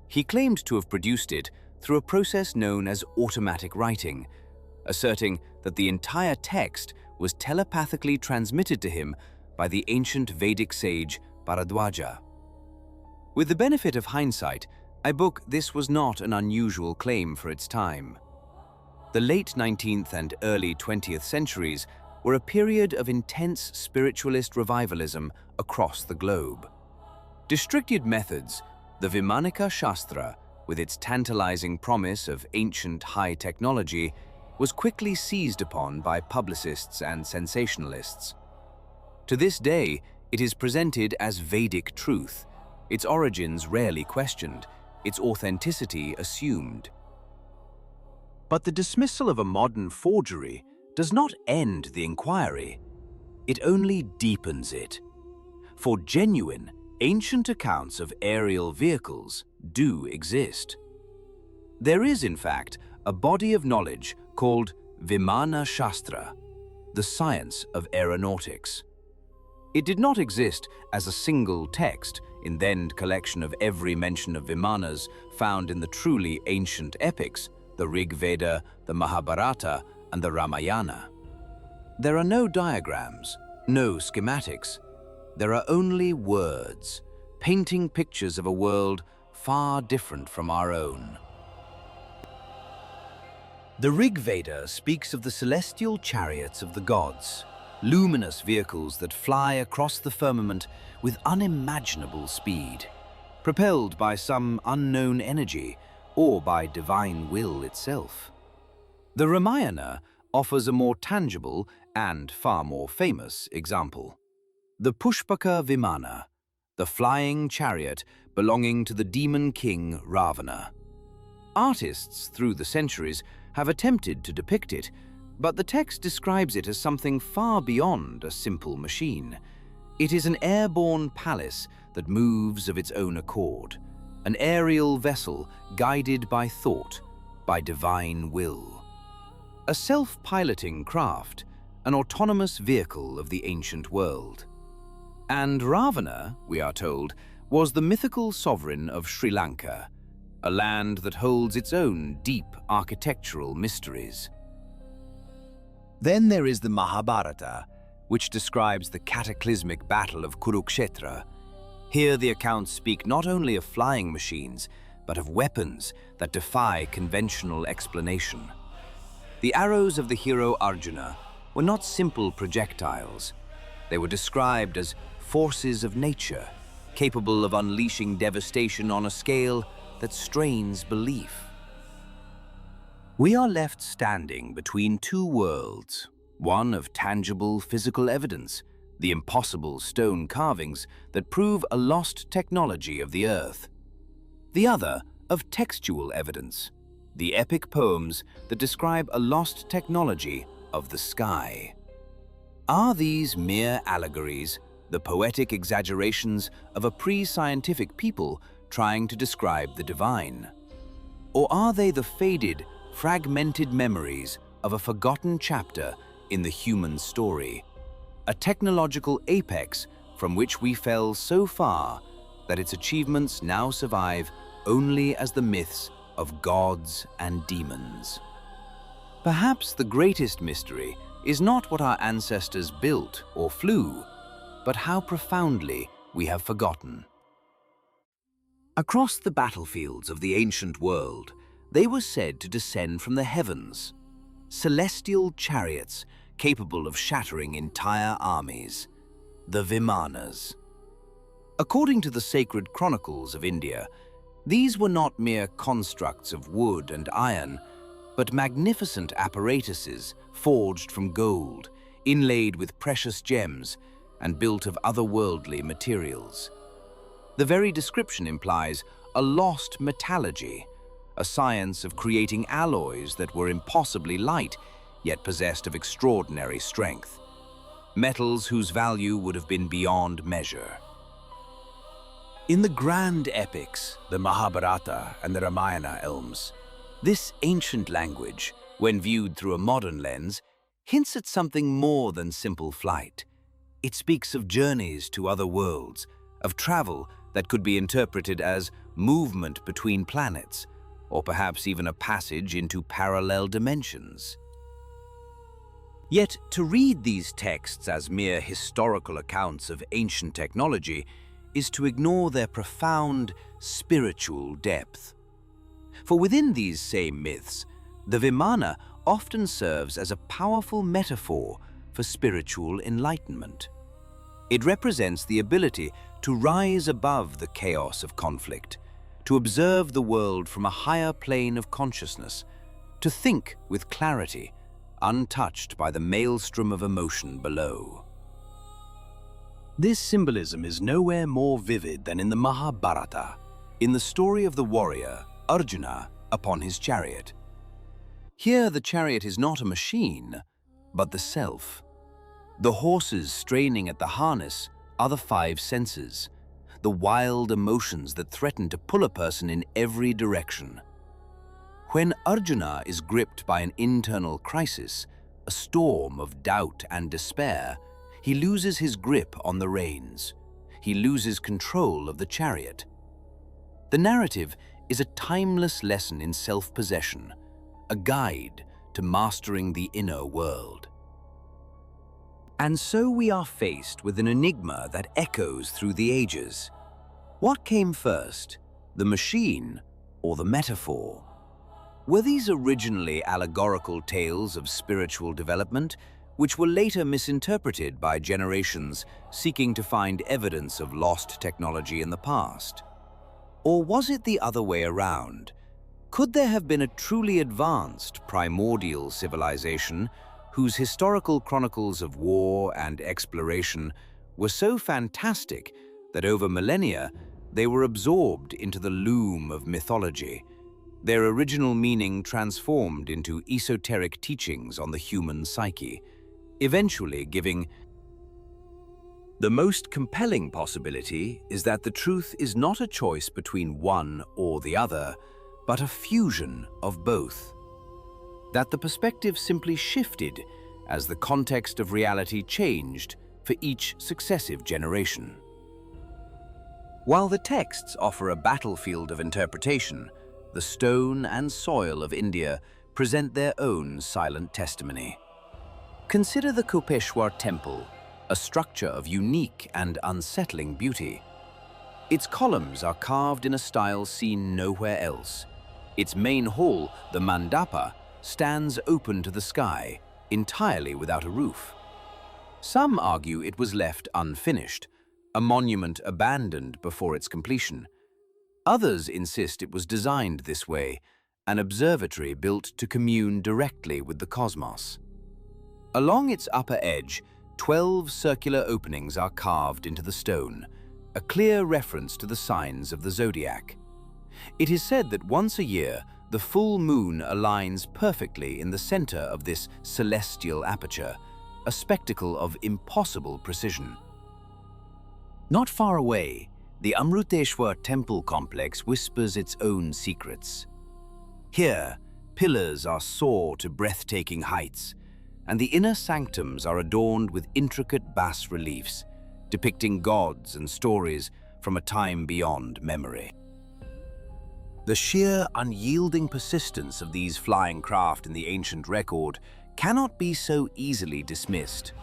He claimed to have produced it through a process known as automatic writing, asserting that the entire text was telepathically transmitted to him by the ancient Vedic sage Bharadwaja. With the benefit of hindsight, I book this was not an unusual claim for its time. The late 19th and early 20th centuries were a period of intense spiritualist revivalism across the globe. Districted methods, the Vimanika Shastra, with its tantalizing promise of ancient high technology, was quickly seized upon by publicists and sensationalists. To this day, it is presented as Vedic truth, its origins rarely questioned, its authenticity assumed. But the dismissal of a modern forgery does not end the inquiry. It only deepens it. for genuine, ancient accounts of aerial vehicles do exist. There is, in fact, a body of knowledge called Vimana Shastra, the science of aeronautics. It did not exist as a single text in the end collection of every mention of Vimanas found in the truly ancient epics, the Rig Veda, the Mahabharata, and the Ramayana. There are no diagrams, no schematics. There are only words, painting pictures of a world far different from our own. The Rig Veda speaks of the celestial chariots of the gods, luminous vehicles that fly across the firmament with unimaginable speed, propelled by some unknown energy or by divine will itself. The Ramayana offers a more tangible and far more famous example. The Pushpaka Vimana, the flying chariot belonging to the demon king Ravana. Artists through the centuries have attempted to depict it, but the text describes it as something far beyond a simple machine. It is an airborne palace that moves of its own accord, an aerial vessel guided by thought, by divine will. A self-piloting craft, an autonomous vehicle of the ancient world. And Ravana, we are told, was the mythical sovereign of Sri Lanka, a land that holds its own deep architectural mysteries. Then there is the Mahabharata, which describes the cataclysmic battle of Kurukshetra. Here the accounts speak not only of flying machines, but of weapons that defy conventional explanation. The arrows of the hero Arjuna were not simple projectiles. They were described as forces of nature, capable of unleashing devastation on a scale that strains belief. We are left standing between two worlds, one of tangible physical evidence, the impossible stone carvings that prove a lost technology of the earth, the other of textual evidence, the epic poems that describe a lost technology of the sky. Are these mere allegories, the poetic exaggerations of a pre-scientific people trying to describe the divine? Or are they the faded, fragmented memories of a forgotten chapter in the human story, a technological apex from which we fell so far that its achievements now survive only as the myths of gods and demons? Perhaps the greatest mystery is not what our ancestors built or flew, but how profoundly we have forgotten. Across the battlefields of the ancient world, they were said to descend from the heavens, celestial chariots capable of shattering entire armies, the Vimanas. According to the sacred chronicles of India, these were not mere constructs of wood and iron, but magnificent apparatuses forged from gold, inlaid with precious gems, and built of otherworldly materials. The very description implies a lost metallurgy, a science of creating alloys that were impossibly light, yet possessed of extraordinary strength, metals whose value would have been beyond measure. In the grand epics, the Mahabharata and the Ramayana elms, this ancient language, when viewed through a modern lens, hints at something more than simple flight. It speaks of journeys to other worlds, of travel that could be interpreted as movement between planets, or perhaps even a passage into parallel dimensions. Yet, to read these texts as mere historical accounts of ancient technology is to ignore their profound spiritual depth. For within these same myths, the Vimana often serves as a powerful metaphor for spiritual enlightenment. It represents the ability to rise above the chaos of conflict, to observe the world from a higher plane of consciousness, to think with clarity, untouched by the maelstrom of emotion below. This symbolism is nowhere more vivid than in the Mahabharata, in the story of the warrior Arjuna upon his chariot. Here the chariot is not a machine, but the self. The horses straining at the harness are the five senses, the wild emotions that threaten to pull a person in every direction. When Arjuna is gripped by an internal crisis, a storm of doubt and despair, he loses his grip on the reins. He loses control of the chariot. The narrative is a timeless lesson in self-possession, a guide to mastering the inner world. And so we are faced with an enigma that echoes through the ages. What came first, the machine or the metaphor? Were these originally allegorical tales of spiritual development, which were later misinterpreted by generations seeking to find evidence of lost technology in the past? Or was it the other way around? Could there have been a truly advanced primordial civilization whose historical chronicles of war and exploration were so fantastic that over millennia they were absorbed into the loom of mythology, their original meaning transformed into esoteric teachings on the human psyche, eventually giving... The most compelling possibility is that the truth is not a choice between one or the other, but a fusion of both. That the perspective simply shifted as the context of reality changed for each successive generation. While the texts offer a battlefield of interpretation, the stone and soil of India present their own silent testimony. Consider the Kopeshwar temple, a structure of unique and unsettling beauty. Its columns are carved in a style seen nowhere else. Its main hall, the mandapa, stands open to the sky, entirely without a roof. Some argue it was left unfinished, a monument abandoned before its completion. Others insist it was designed this way, an observatory built to commune directly with the cosmos. Along its upper edge, 12 circular openings are carved into the stone, a clear reference to the signs of the zodiac. It is said that once a year, the full moon aligns perfectly in the center of this celestial aperture, a spectacle of impossible precision. Not far away, the Amruteshwar temple complex whispers its own secrets. Here, pillars are soared to breathtaking heights, and the inner sanctums are adorned with intricate bas-reliefs, depicting gods and stories from a time beyond memory. The sheer, unyielding persistence of these flying craft in the ancient record cannot be so easily dismissed.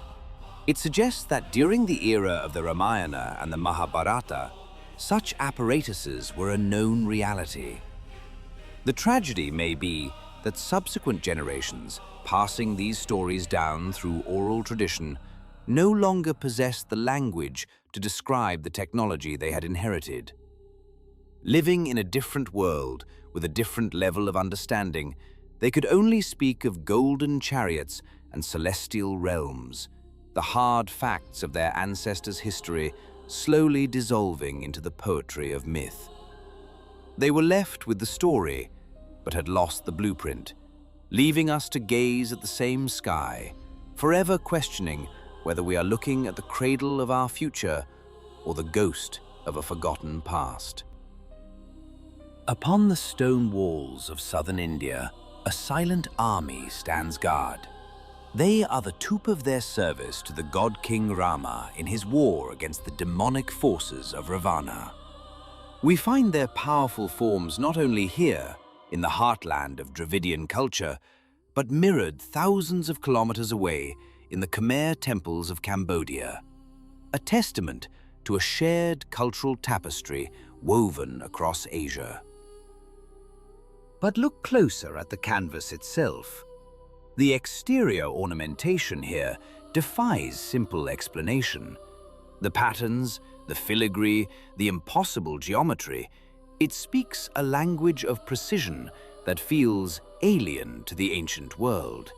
It suggests that during the era of the Ramayana and the Mahabharata, such apparatuses were a known reality. The tragedy may be that subsequent generations, passing these stories down through oral tradition, no longer possessed the language to describe the technology they had inherited. Living in a different world with a different level of understanding, they could only speak of golden chariots and celestial realms, the hard facts of their ancestors' history slowly dissolving into the poetry of myth. They were left with the story, but had lost the blueprint, leaving us to gaze at the same sky, forever questioning whether we are looking at the cradle of our future or the ghost of a forgotten past. Upon the stone walls of southern India, a silent army stands guard. They are the toop of their service to the god King Rama in his war against the demonic forces of Ravana. We find their powerful forms not only here, in the heartland of Dravidian culture, but mirrored thousands of kilometers away in the Khmer temples of Cambodia, a testament to a shared cultural tapestry woven across Asia. But look closer at the canvas itself. The exterior ornamentation here defies simple explanation. The patterns, the filigree, the impossible geometry, it speaks a language of precision that feels alien to the ancient world.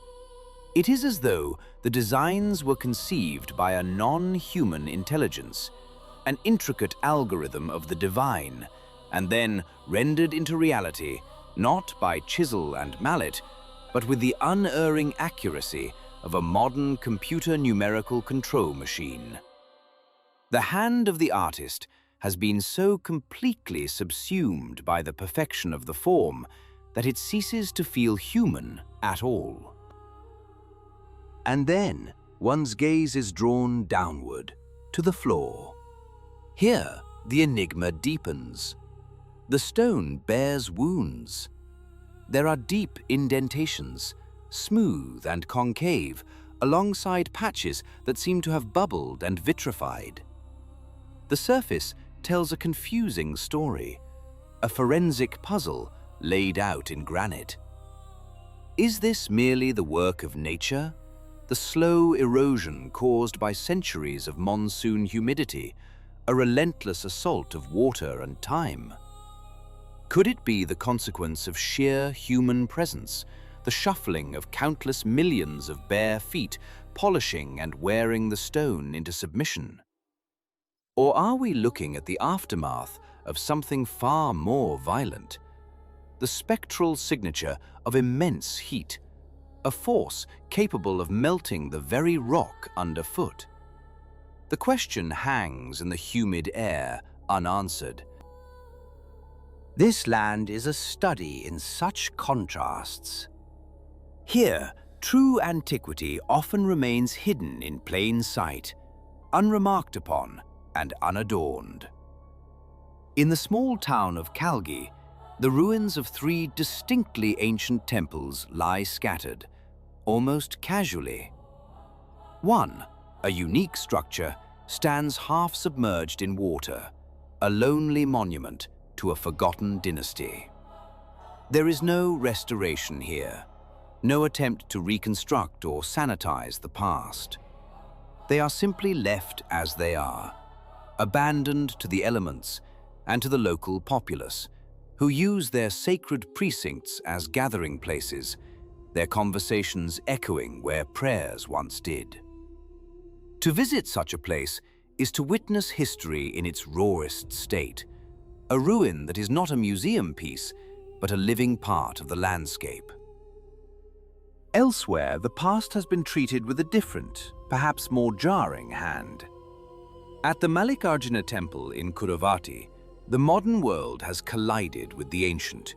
It is as though the designs were conceived by a non-human intelligence, an intricate algorithm of the divine, and then rendered into reality not by chisel and mallet, but with the unerring accuracy of a modern computer numerical control machine. The hand of the artist has been so completely subsumed by the perfection of the form that it ceases to feel human at all. And then one's gaze is drawn downward to the floor. Here, the enigma deepens. The stone bears wounds. There are deep indentations, smooth and concave, alongside patches that seem to have bubbled and vitrified. The surface tells a confusing story, a forensic puzzle laid out in granite. Is this merely the work of nature? The slow erosion caused by centuries of monsoon humidity, a relentless assault of water and time? Could it be the consequence of sheer human presence, the shuffling of countless millions of bare feet polishing and wearing the stone into submission? Or are we looking at the aftermath of something far more violent? The spectral signature of immense heat, a force capable of melting the very rock underfoot. The question hangs in the humid air, unanswered. This land is a study in such contrasts. Here, true antiquity often remains hidden in plain sight, unremarked upon and unadorned. In the small town of Kalgi, the ruins of 3 distinctly ancient temples lie scattered, almost casually. One, a unique structure, stands half submerged in water, a lonely monument to a forgotten dynasty. There is no restoration here, no attempt to reconstruct or sanitize the past. They are simply left as they are, abandoned to the elements and to the local populace, who use their sacred precincts as gathering places, their conversations echoing where prayers once did. To visit such a place is to witness history in its rawest state, a ruin that is not a museum piece, but a living part of the landscape. Elsewhere, the past has been treated with a different, perhaps more jarring hand. At the Mallikarjuna temple in Kuruvati, the modern world has collided with the ancient.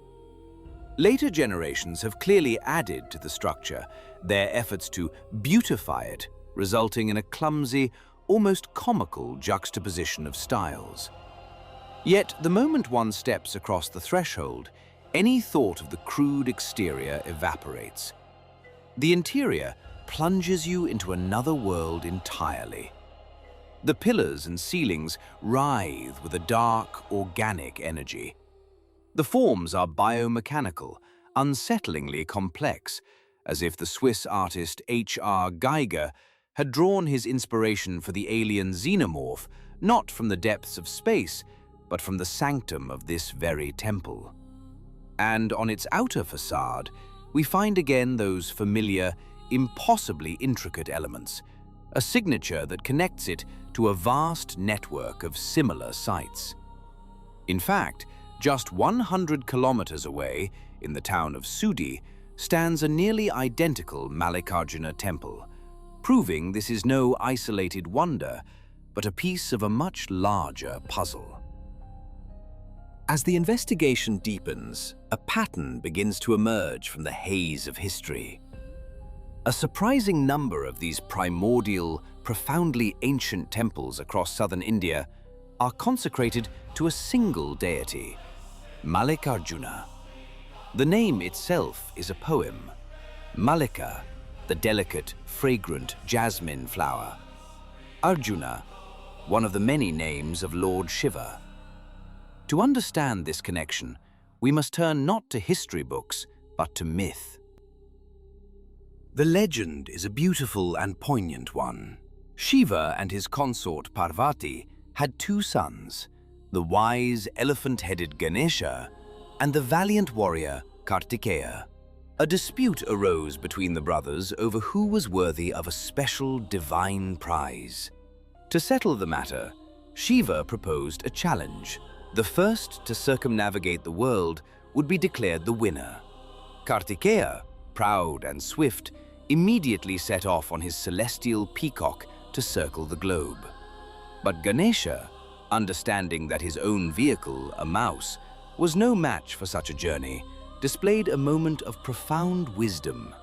Later generations have clearly added to the structure, their efforts to beautify it, resulting in a clumsy, almost comical juxtaposition of styles. Yet, the moment one steps across the threshold, any thought of the crude exterior evaporates. The interior plunges you into another world entirely. The pillars and ceilings writhe with a dark, organic energy. The forms are biomechanical, unsettlingly complex, as if the Swiss artist H.R. Geiger had drawn his inspiration for the alien xenomorph not from the depths of space, but from the sanctum of this very temple. And on its outer facade, we find again those familiar, impossibly intricate elements, a signature that connects it to a vast network of similar sites. In fact, just 100 kilometers away, in the town of Sudi, stands a nearly identical Mallikarjuna temple, proving this is no isolated wonder, but a piece of a much larger puzzle. As the investigation deepens, a pattern begins to emerge from the haze of history. A surprising number of these primordial, profoundly ancient temples across southern India are consecrated to a single deity, Mallikarjuna. The name itself is a poem. Mallika, the delicate, fragrant jasmine flower. Arjuna, one of the many names of Lord Shiva. To understand this connection, we must turn not to history books, but to myth. The legend is a beautiful and poignant one. Shiva and his consort Parvati had 2 sons, the wise, elephant-headed Ganesha and the valiant warrior Kartikeya. A dispute arose between the brothers over who was worthy of a special divine prize. To settle the matter, Shiva proposed a challenge. The first to circumnavigate the world would be declared the winner. Kartikeya, proud and swift, immediately set off on his celestial peacock to circle the globe. But Ganesha, understanding that his own vehicle, a mouse, was no match for such a journey, displayed a moment of profound wisdom.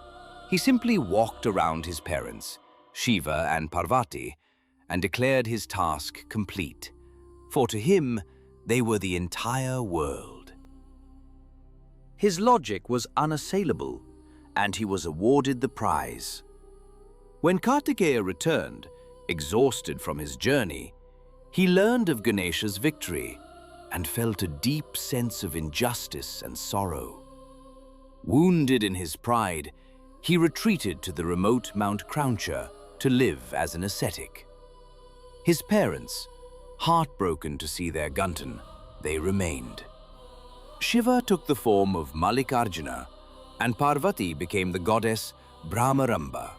He simply walked around his parents, Shiva and Parvati, and declared his task complete, for to him they were the entire world. His logic was unassailable, and he was awarded the prize. When Kartikeya returned, exhausted from his journey, he learned of Ganesha's victory and felt a deep sense of injustice and sorrow. Wounded in his pride, he retreated to the remote Mount Crauncha to live as an ascetic. His parents, heartbroken to see their Guntan, they remained. Shiva took the form of Mallikarjuna, and Parvati became the goddess Brahmaramba.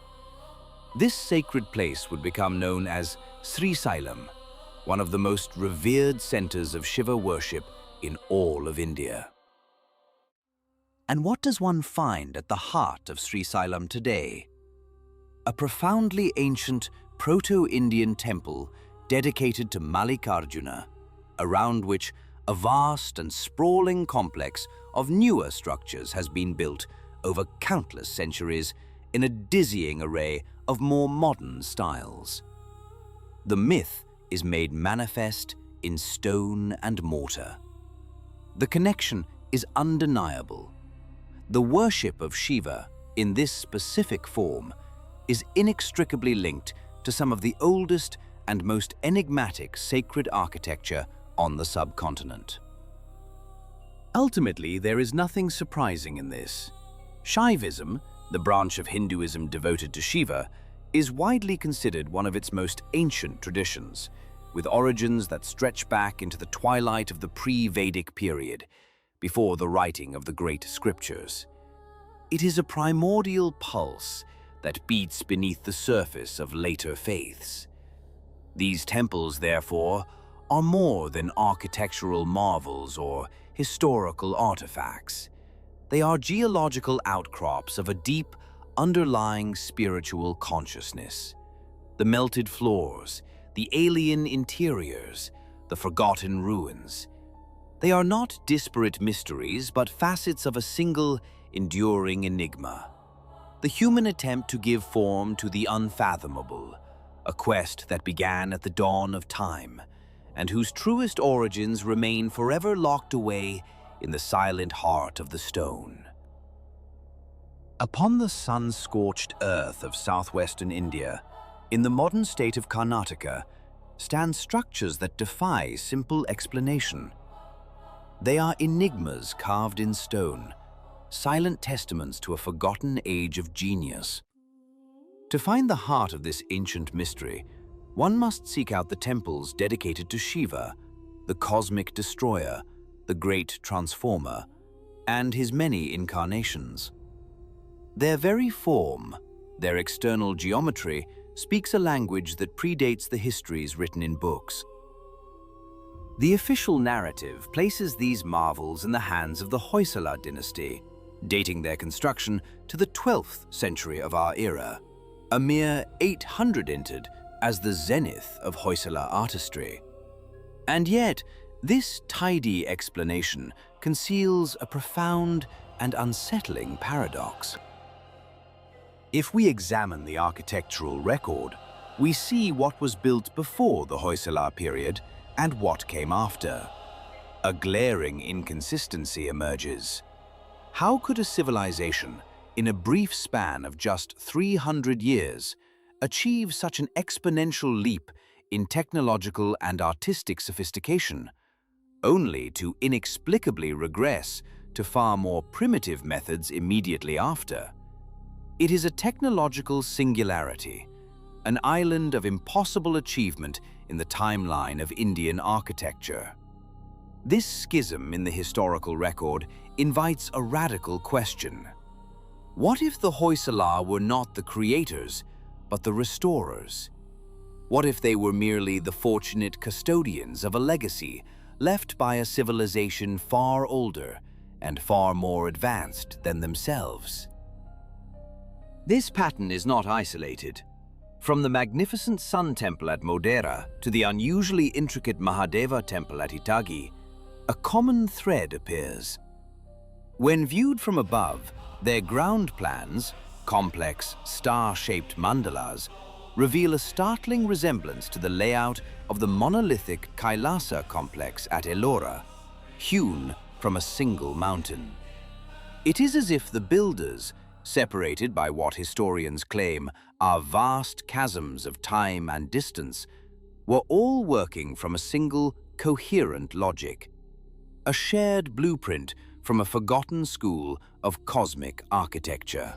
This sacred place would become known as Srisailam, one of the most revered centers of Shiva worship in all of India. And what does one find at the heart of Srisailam today? A profoundly ancient Proto-Indian temple dedicated to Mallikarjuna, around which a vast and sprawling complex of newer structures has been built over countless centuries in a dizzying array of more modern styles. The myth is made manifest in stone and mortar. The connection is undeniable. The worship of Shiva in this specific form is inextricably linked to some of the oldest and most enigmatic sacred architecture on the subcontinent. Ultimately, there is nothing surprising in this. Shaivism, the branch of Hinduism devoted to Shiva, is widely considered one of its most ancient traditions, with origins that stretch back into the twilight of the pre-Vedic period, before the writing of the great scriptures. It is a primordial pulse that beats beneath the surface of later faiths. These temples, therefore, are more than architectural marvels or historical artifacts. They are geological outcrops of a deep, underlying spiritual consciousness. The melted floors, the alien interiors, the forgotten ruins. They are not disparate mysteries, but facets of a single, enduring enigma. The human attempt to give form to the unfathomable, a quest that began at the dawn of time, and whose truest origins remain forever locked away in the silent heart of the stone. Upon the sun-scorched earth of southwestern India, in the modern state of Karnataka, stand structures that defy simple explanation. They are enigmas carved in stone, silent testaments to a forgotten age of genius. To find the heart of this ancient mystery, one must seek out the temples dedicated to Shiva, the cosmic destroyer, the great transformer, and his many incarnations. Their very form, their external geometry, speaks a language that predates the histories written in books. The official narrative places these marvels in the hands of the Hoysala dynasty, dating their construction to the 12th century of our era. A mere 800 entered as the zenith of Hoysala artistry. And yet, this tidy explanation conceals a profound and unsettling paradox. If we examine the architectural record, we see what was built before the Hoysala period and what came after. A glaring inconsistency emerges. How could a civilization, in a brief span of just 300 years, achieve such an exponential leap in technological and artistic sophistication, only to inexplicably regress to far more primitive methods immediately after? It is a technological singularity, an island of impossible achievement in the timeline of Indian architecture. This schism in the historical record invites a radical question. What if the Hoysala were not the creators, but the restorers? What if they were merely the fortunate custodians of a legacy left by a civilization far older and far more advanced than themselves? This pattern is not isolated. From the magnificent Sun Temple at Modera to the unusually intricate Mahadeva Temple at Itagi, a common thread appears. When viewed from above, their ground plans, complex, star-shaped mandalas, reveal a startling resemblance to the layout of the monolithic Kailasa complex at Ellora, hewn from a single mountain. It is as if the builders, separated by what historians claim are vast chasms of time and distance, were all working from a single, coherent logic, a shared blueprint from a forgotten school of cosmic architecture.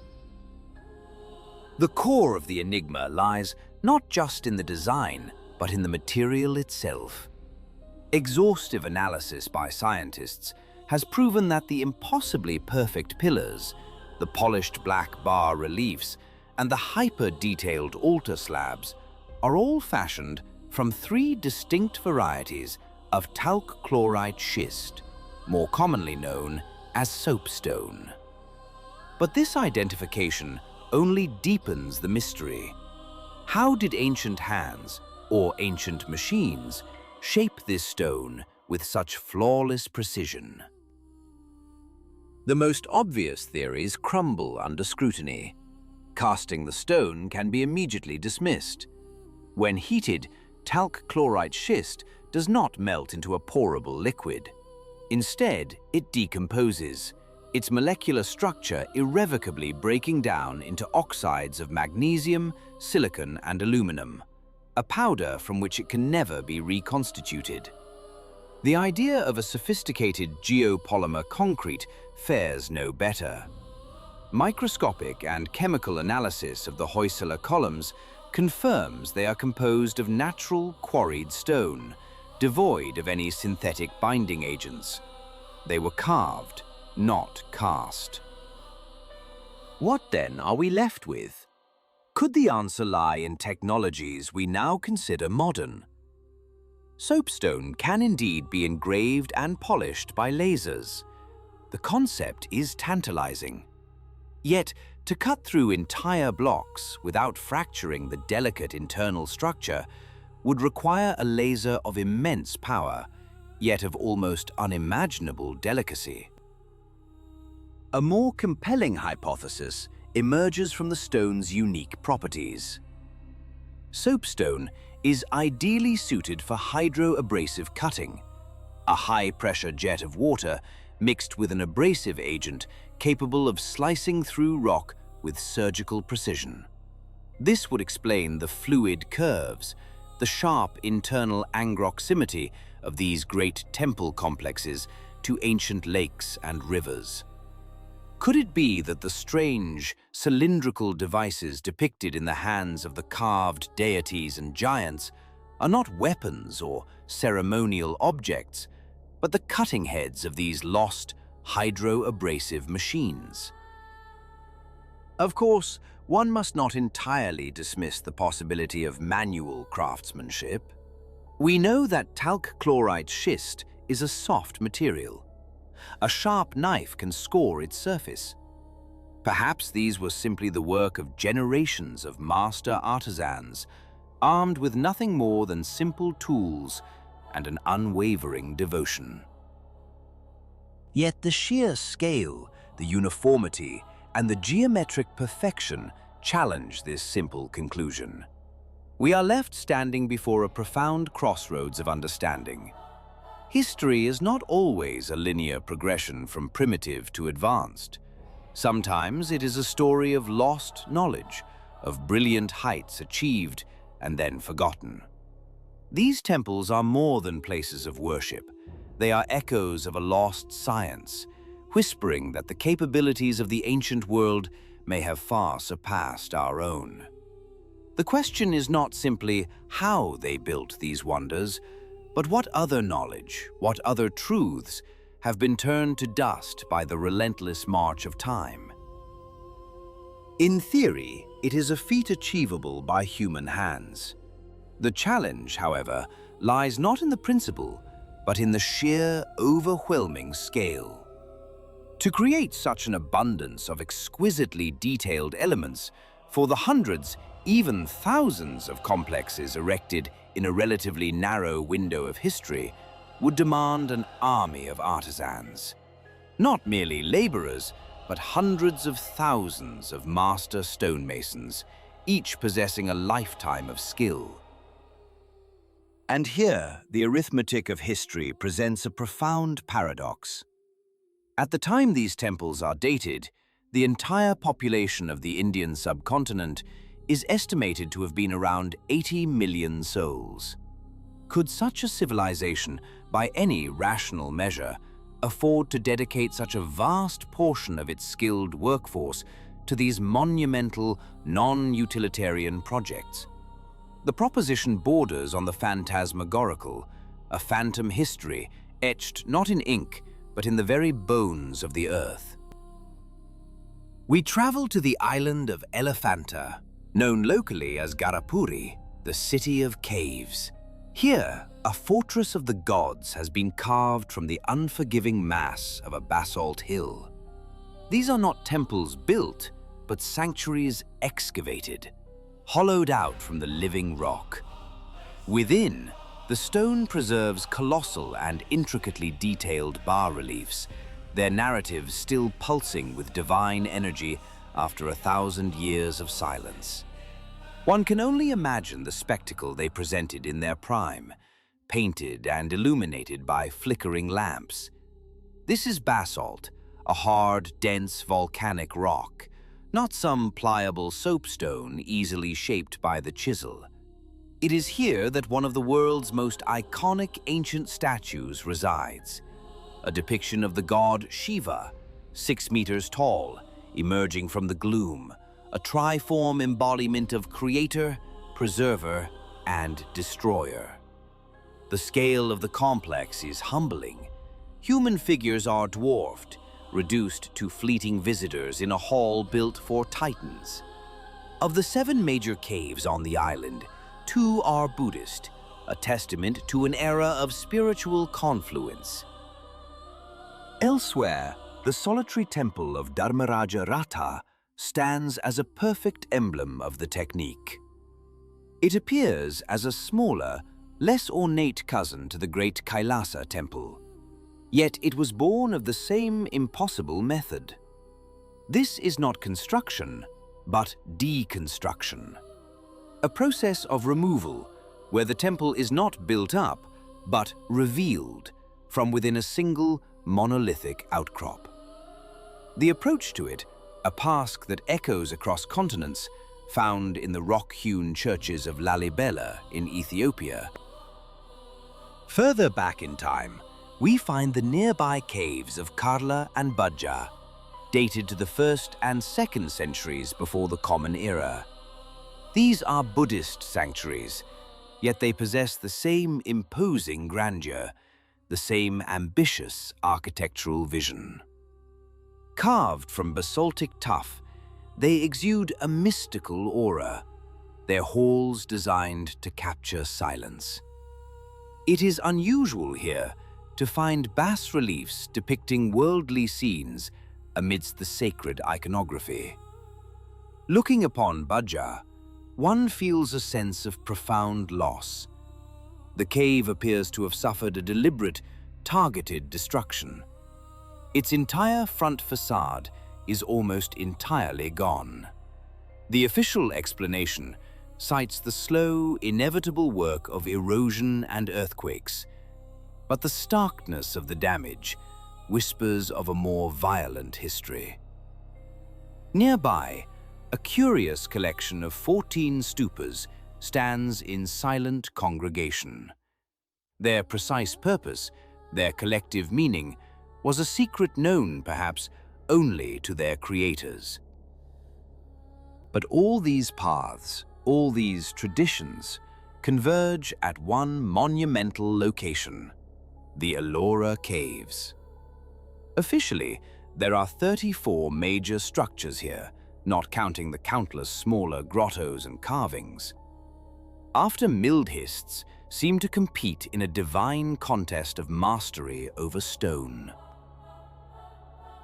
The core of the enigma lies not just in the design, but in the material itself. Exhaustive analysis by scientists has proven that the impossibly perfect pillars, the polished black bar reliefs, and the hyper-detailed altar slabs are all fashioned from 3 distinct varieties of talc chloride schist, more commonly known as soapstone. But this identification only deepens the mystery. How did ancient hands, or ancient machines, shape this stone with such flawless precision? The most obvious theories crumble under scrutiny. Casting the stone can be immediately dismissed. When heated, talc chloride schist does not melt into a pourable liquid. Instead, it decomposes, its molecular structure irrevocably breaking down into oxides of magnesium, silicon, and aluminum, a powder from which it can never be reconstituted. The idea of a sophisticated geopolymer concrete fares no better. Microscopic and chemical analysis of the Hoysala columns confirms they are composed of natural quarried stone, devoid of any synthetic binding agents. They were carved, not cast. What then are we left with? Could the answer lie in technologies we now consider modern? Soapstone can indeed be engraved and polished by lasers. The concept is tantalizing. Yet, to cut through entire blocks without fracturing the delicate internal structure would require a laser of immense power, yet of almost unimaginable delicacy. A more compelling hypothesis emerges from the stone's unique properties. Soapstone is ideally suited for hydroabrasive cutting, a high-pressure jet of water mixed with an abrasive agent capable of slicing through rock with surgical precision. This would explain the fluid curves, the sharp internal angroximity of these great temple complexes to ancient lakes and rivers. Could it be that the strange, cylindrical devices depicted in the hands of the carved deities and giants are not weapons or ceremonial objects, but the cutting heads of these lost, hydroabrasive machines? Of course, one must not entirely dismiss the possibility of manual craftsmanship. We know that talc chloride schist is a soft material. A sharp knife can score its surface. Perhaps these were simply the work of generations of master artisans, armed with nothing more than simple tools and an unwavering devotion. Yet the sheer scale, the uniformity, and the geometric perfection challenge this simple conclusion. We are left standing before a profound crossroads of understanding. History is not always a linear progression from primitive to advanced. Sometimes it is a story of lost knowledge, of brilliant heights achieved and then forgotten. These temples are more than places of worship. They are echoes of a lost science, whispering that the capabilities of the ancient world may have far surpassed our own. The question is not simply how they built these wonders, but what other knowledge, what other truths have been turned to dust by the relentless march of time. In theory, it is a feat achievable by human hands. The challenge, however, lies not in the principle, but in the sheer, overwhelming scale. To create such an abundance of exquisitely detailed elements, for the hundreds, Even thousands of complexes erected in a relatively narrow window of history would demand an army of artisans. Not merely laborers, but hundreds of thousands of master stonemasons, each possessing a lifetime of skill. And here, the arithmetic of history presents a profound paradox. At the time these temples are dated, the entire population of the Indian subcontinent is estimated to have been around 80 million souls. Could such a civilization, by any rational measure, afford to dedicate such a vast portion of its skilled workforce to these monumental, non-utilitarian projects? The proposition borders on the phantasmagorical, a phantom history etched not in ink, but in the very bones of the earth. We travel to the island of Elephanta, known locally as Garapuri, the city of caves. Here, a fortress of the gods has been carved from the unforgiving mass of a basalt hill. These are not temples built, but sanctuaries excavated, hollowed out from the living rock. Within, the stone preserves colossal and intricately detailed bas-reliefs, their narratives still pulsing with divine energy after 1,000 years of silence. One can only imagine the spectacle they presented in their prime, painted and illuminated by flickering lamps. This is basalt, a hard, dense volcanic rock, not some pliable soapstone easily shaped by the chisel. It is here that one of the world's most iconic ancient statues resides, a depiction of the god Shiva, 6 meters tall, emerging from the gloom, a triform embodiment of creator, preserver, and destroyer. The scale of the complex is humbling. Human figures are dwarfed, reduced to fleeting visitors in a hall built for titans. Of the 7 major caves on the island, 2 are Buddhist, a testament to an era of spiritual confluence. Elsewhere, the solitary temple of Dharmaraja Ratha stands as a perfect emblem of the technique. It appears as a smaller, less ornate cousin to the great Kailasa temple. Yet it was born of the same impossible method. This is not construction, but deconstruction. A process of removal, where the temple is not built up, but revealed from within a single monolithic outcrop. The approach to it, a task that echoes across continents, found in the rock-hewn churches of Lalibela in Ethiopia. Further back in time, we find the nearby caves of Karla and Badja, dated to the 1st and 2nd centuries before the Common Era. These are Buddhist sanctuaries, yet they possess the same imposing grandeur, the same ambitious architectural vision. Carved from basaltic tuff, they exude a mystical aura, their halls designed to capture silence. It is unusual here to find bas-reliefs depicting worldly scenes amidst the sacred iconography. Looking upon Badja, one feels a sense of profound loss. The cave appears to have suffered a deliberate, targeted destruction. Its entire front facade is almost entirely gone. The official explanation cites the slow, inevitable work of erosion and earthquakes, but the starkness of the damage whispers of a more violent history. Nearby, a curious collection of 14 stupas stands in silent congregation. Their precise purpose, their collective meaning, was a secret known, perhaps, only to their creators. But all these paths, all these traditions, converge at one monumental location, the Ellora Caves. Officially, there are 34 major structures here, not counting the countless smaller grottos and carvings. After Mildhists seem to compete in a divine contest of mastery over stone.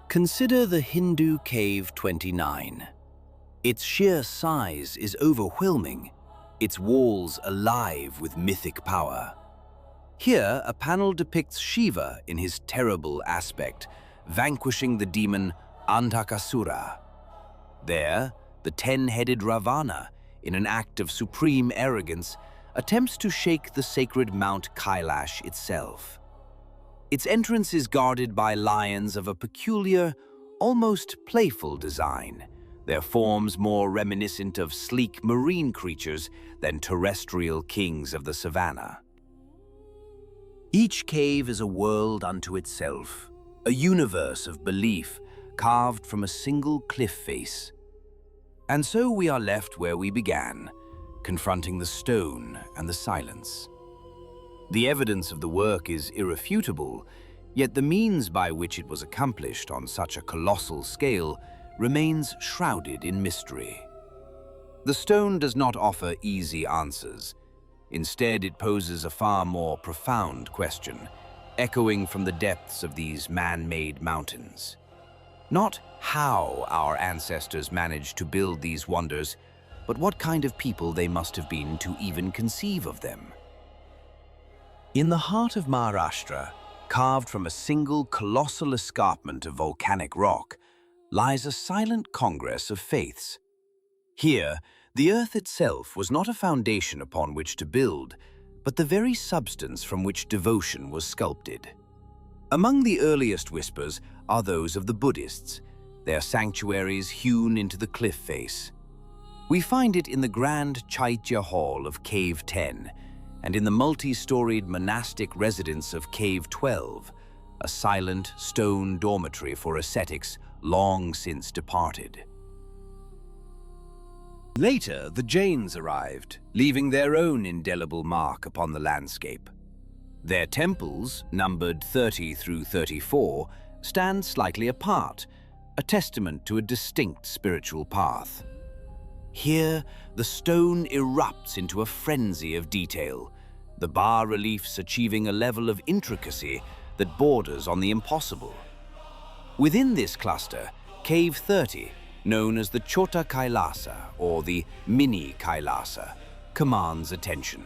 Consider the Hindu Cave 29. Its sheer size is overwhelming, its walls alive with mythic power. Here, a panel depicts Shiva in his terrible aspect, vanquishing the demon Antakasura. There, the 10-headed Ravana, in an act of supreme arrogance, attempts to shake the sacred Mount Kailash itself. Its entrance is guarded by lions of a peculiar, almost playful design, their forms more reminiscent of sleek marine creatures than terrestrial kings of the savannah. Each cave is a world unto itself, a universe of belief carved from a single cliff face. And so we are left where we began, confronting the stone and the silence. The evidence of the work is irrefutable, yet the means by which it was accomplished on such a colossal scale remains shrouded in mystery. The stone does not offer easy answers. Instead, it poses a far more profound question, echoing from the depths of these man-made mountains. Not how our ancestors managed to build these wonders, but what kind of people they must have been to even conceive of them. In the heart of Maharashtra, carved from a single colossal escarpment of volcanic rock, lies a silent congress of faiths. Here, the earth itself was not a foundation upon which to build, but the very substance from which devotion was sculpted. Among the earliest whispers are those of the Buddhists, their sanctuaries hewn into the cliff face. We find it in the grand Chaitya Hall of Cave 10, and in the multi-storied monastic residence of Cave 12, a silent stone dormitory for ascetics long since departed. Later, the Jains arrived, leaving their own indelible mark upon the landscape. Their temples, numbered 30 through 34, stand slightly apart, a testament to a distinct spiritual path. Here, the stone erupts into a frenzy of detail, the bas-reliefs achieving a level of intricacy that borders on the impossible. Within this cluster, Cave 30, known as the Chota Kailasa or the Mini Kailasa, commands attention.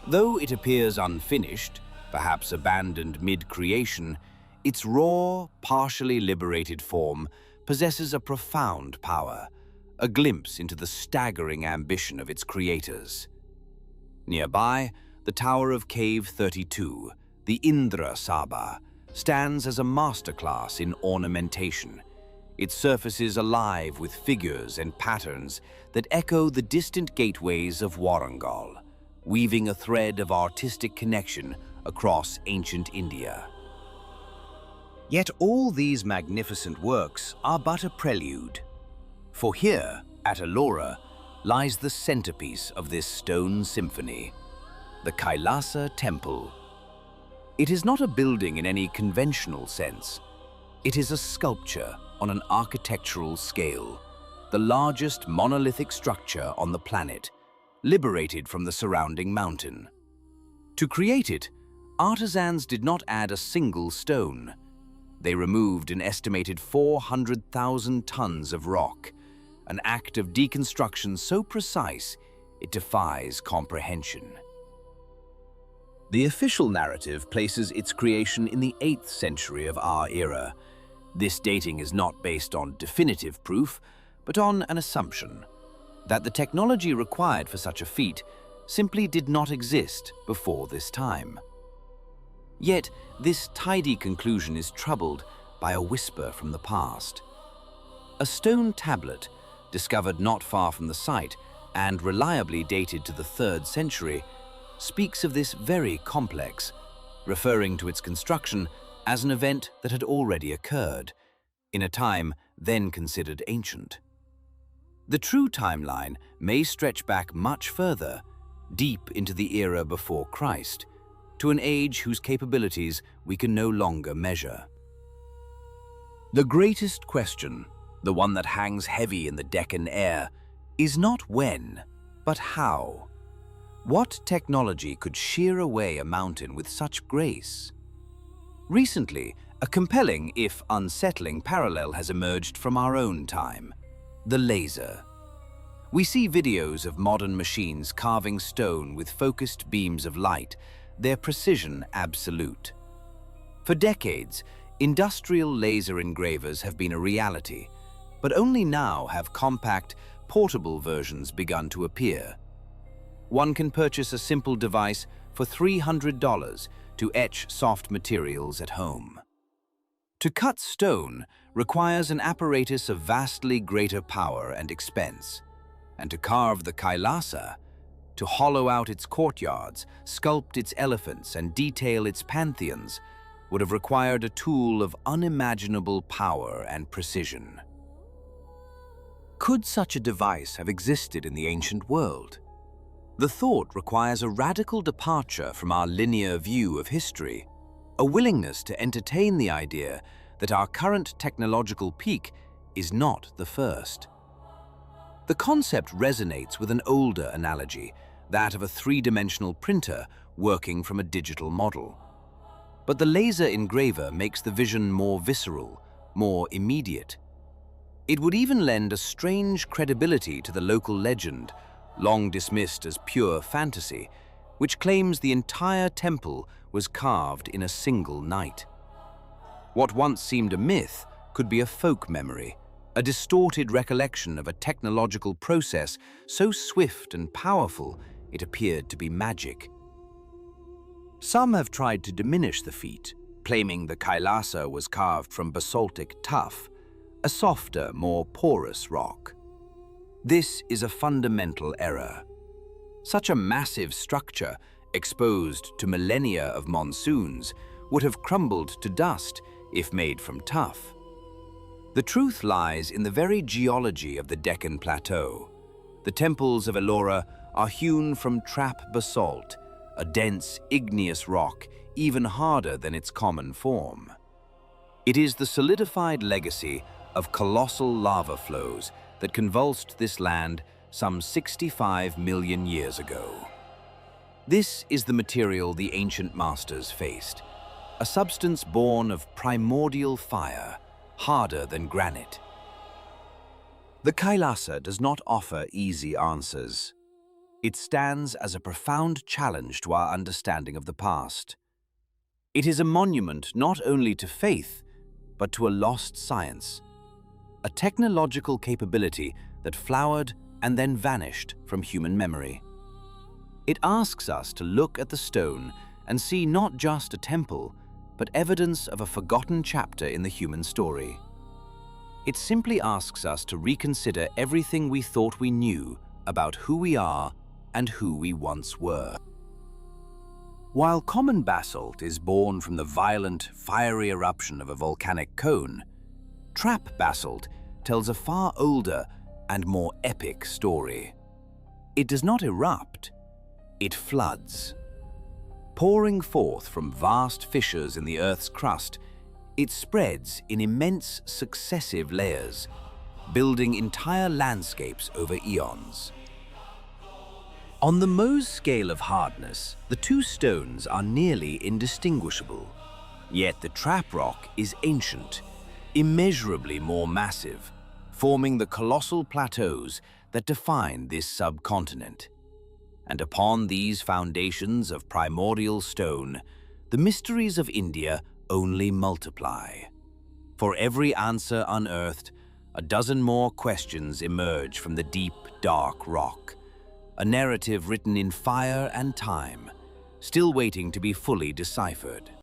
Though it appears unfinished, perhaps abandoned mid-creation, its raw, partially liberated form possesses a profound power, a glimpse into the staggering ambition of its creators. Nearby, the tower of Cave 32, the Indra Sabha, stands as a masterclass in ornamentation, its surfaces alive with figures and patterns that echo the distant gateways of Warangal, weaving a thread of artistic connection across ancient India. Yet all these magnificent works are but a prelude. For here, at Ellora, lies the centerpiece of this stone symphony, the Kailasa Temple. It is not a building in any conventional sense. It is a sculpture on an architectural scale, the largest monolithic structure on the planet, liberated from the surrounding mountain. To create it, artisans did not add a single stone. They removed an estimated 400,000 tons of rock, an act of deconstruction so precise it defies comprehension. The official narrative places its creation in the 8th century of our era. This dating is not based on definitive proof, but on an assumption that the technology required for such a feat simply did not exist before this time. Yet, this tidy conclusion is troubled by a whisper from the past. A stone tablet, discovered not far from the site and reliably dated to the 3rd century, speaks of this very complex, referring to its construction as an event that had already occurred, in a time then considered ancient. The true timeline may stretch back much further, deep into the era before Christ, to an age whose capabilities we can no longer measure. The greatest question, the one that hangs heavy in the Deccan air, is not when, but how. What technology could shear away a mountain with such grace? Recently, a compelling, if unsettling, parallel has emerged from our own time. The laser. We see videos of modern machines carving stone with focused beams of light, their precision absolute. For decades, industrial laser engravers have been a reality, but only now have compact, portable versions begun to appear. One can purchase a simple device for $300 to etch soft materials at home. To cut stone requires an apparatus of vastly greater power and expense, and to carve the Kailasa, to hollow out its courtyards, sculpt its elephants, and detail its pantheons, would have required a tool of unimaginable power and precision. Could such a device have existed in the ancient world? The thought requires a radical departure from our linear view of history, a willingness to entertain the idea that our current technological peak is not the first. The concept resonates with an older analogy, that of a three-dimensional printer working from a digital model. But the laser engraver makes the vision more visceral, more immediate. It would even lend a strange credibility to the local legend, long dismissed as pure fantasy, which claims the entire temple was carved in a single night. What once seemed a myth could be a folk memory, a distorted recollection of a technological process so swift and powerful it appeared to be magic. Some have tried to diminish the feat, claiming the Kailasa was carved from basaltic tuff, a softer, more porous rock. This is a fundamental error. Such a massive structure, exposed to millennia of monsoons, would have crumbled to dust if made from tuff. The truth lies in the very geology of the Deccan Plateau. The temples of Ellora are hewn from trap basalt, a dense, igneous rock even harder than its common form. It is the solidified legacy of colossal lava flows that convulsed this land some 65 million years ago. This is the material the ancient masters faced, a substance born of primordial fire, harder than granite. The Kailasa does not offer easy answers. It stands as a profound challenge to our understanding of the past. It is a monument not only to faith, but to a lost science, a technological capability that flowered and then vanished from human memory. It asks us to look at the stone and see not just a temple, but evidence of a forgotten chapter in the human story. It simply asks us to reconsider everything we thought we knew about who we are and who we once were. While common basalt is born from the violent, fiery eruption of a volcanic cone, trap basalt tells a far older and more epic story. It does not erupt, it floods. Pouring forth from vast fissures in the Earth's crust, it spreads in immense successive layers, building entire landscapes over eons. On the Mohs scale of hardness, the two stones are nearly indistinguishable. Yet the trap rock is ancient, immeasurably more massive, forming the colossal plateaus that define this subcontinent. And upon these foundations of primordial stone, the mysteries of India only multiply. For every answer unearthed, a dozen more questions emerge from the deep, dark rock. A narrative written in fire and time, still waiting to be fully deciphered.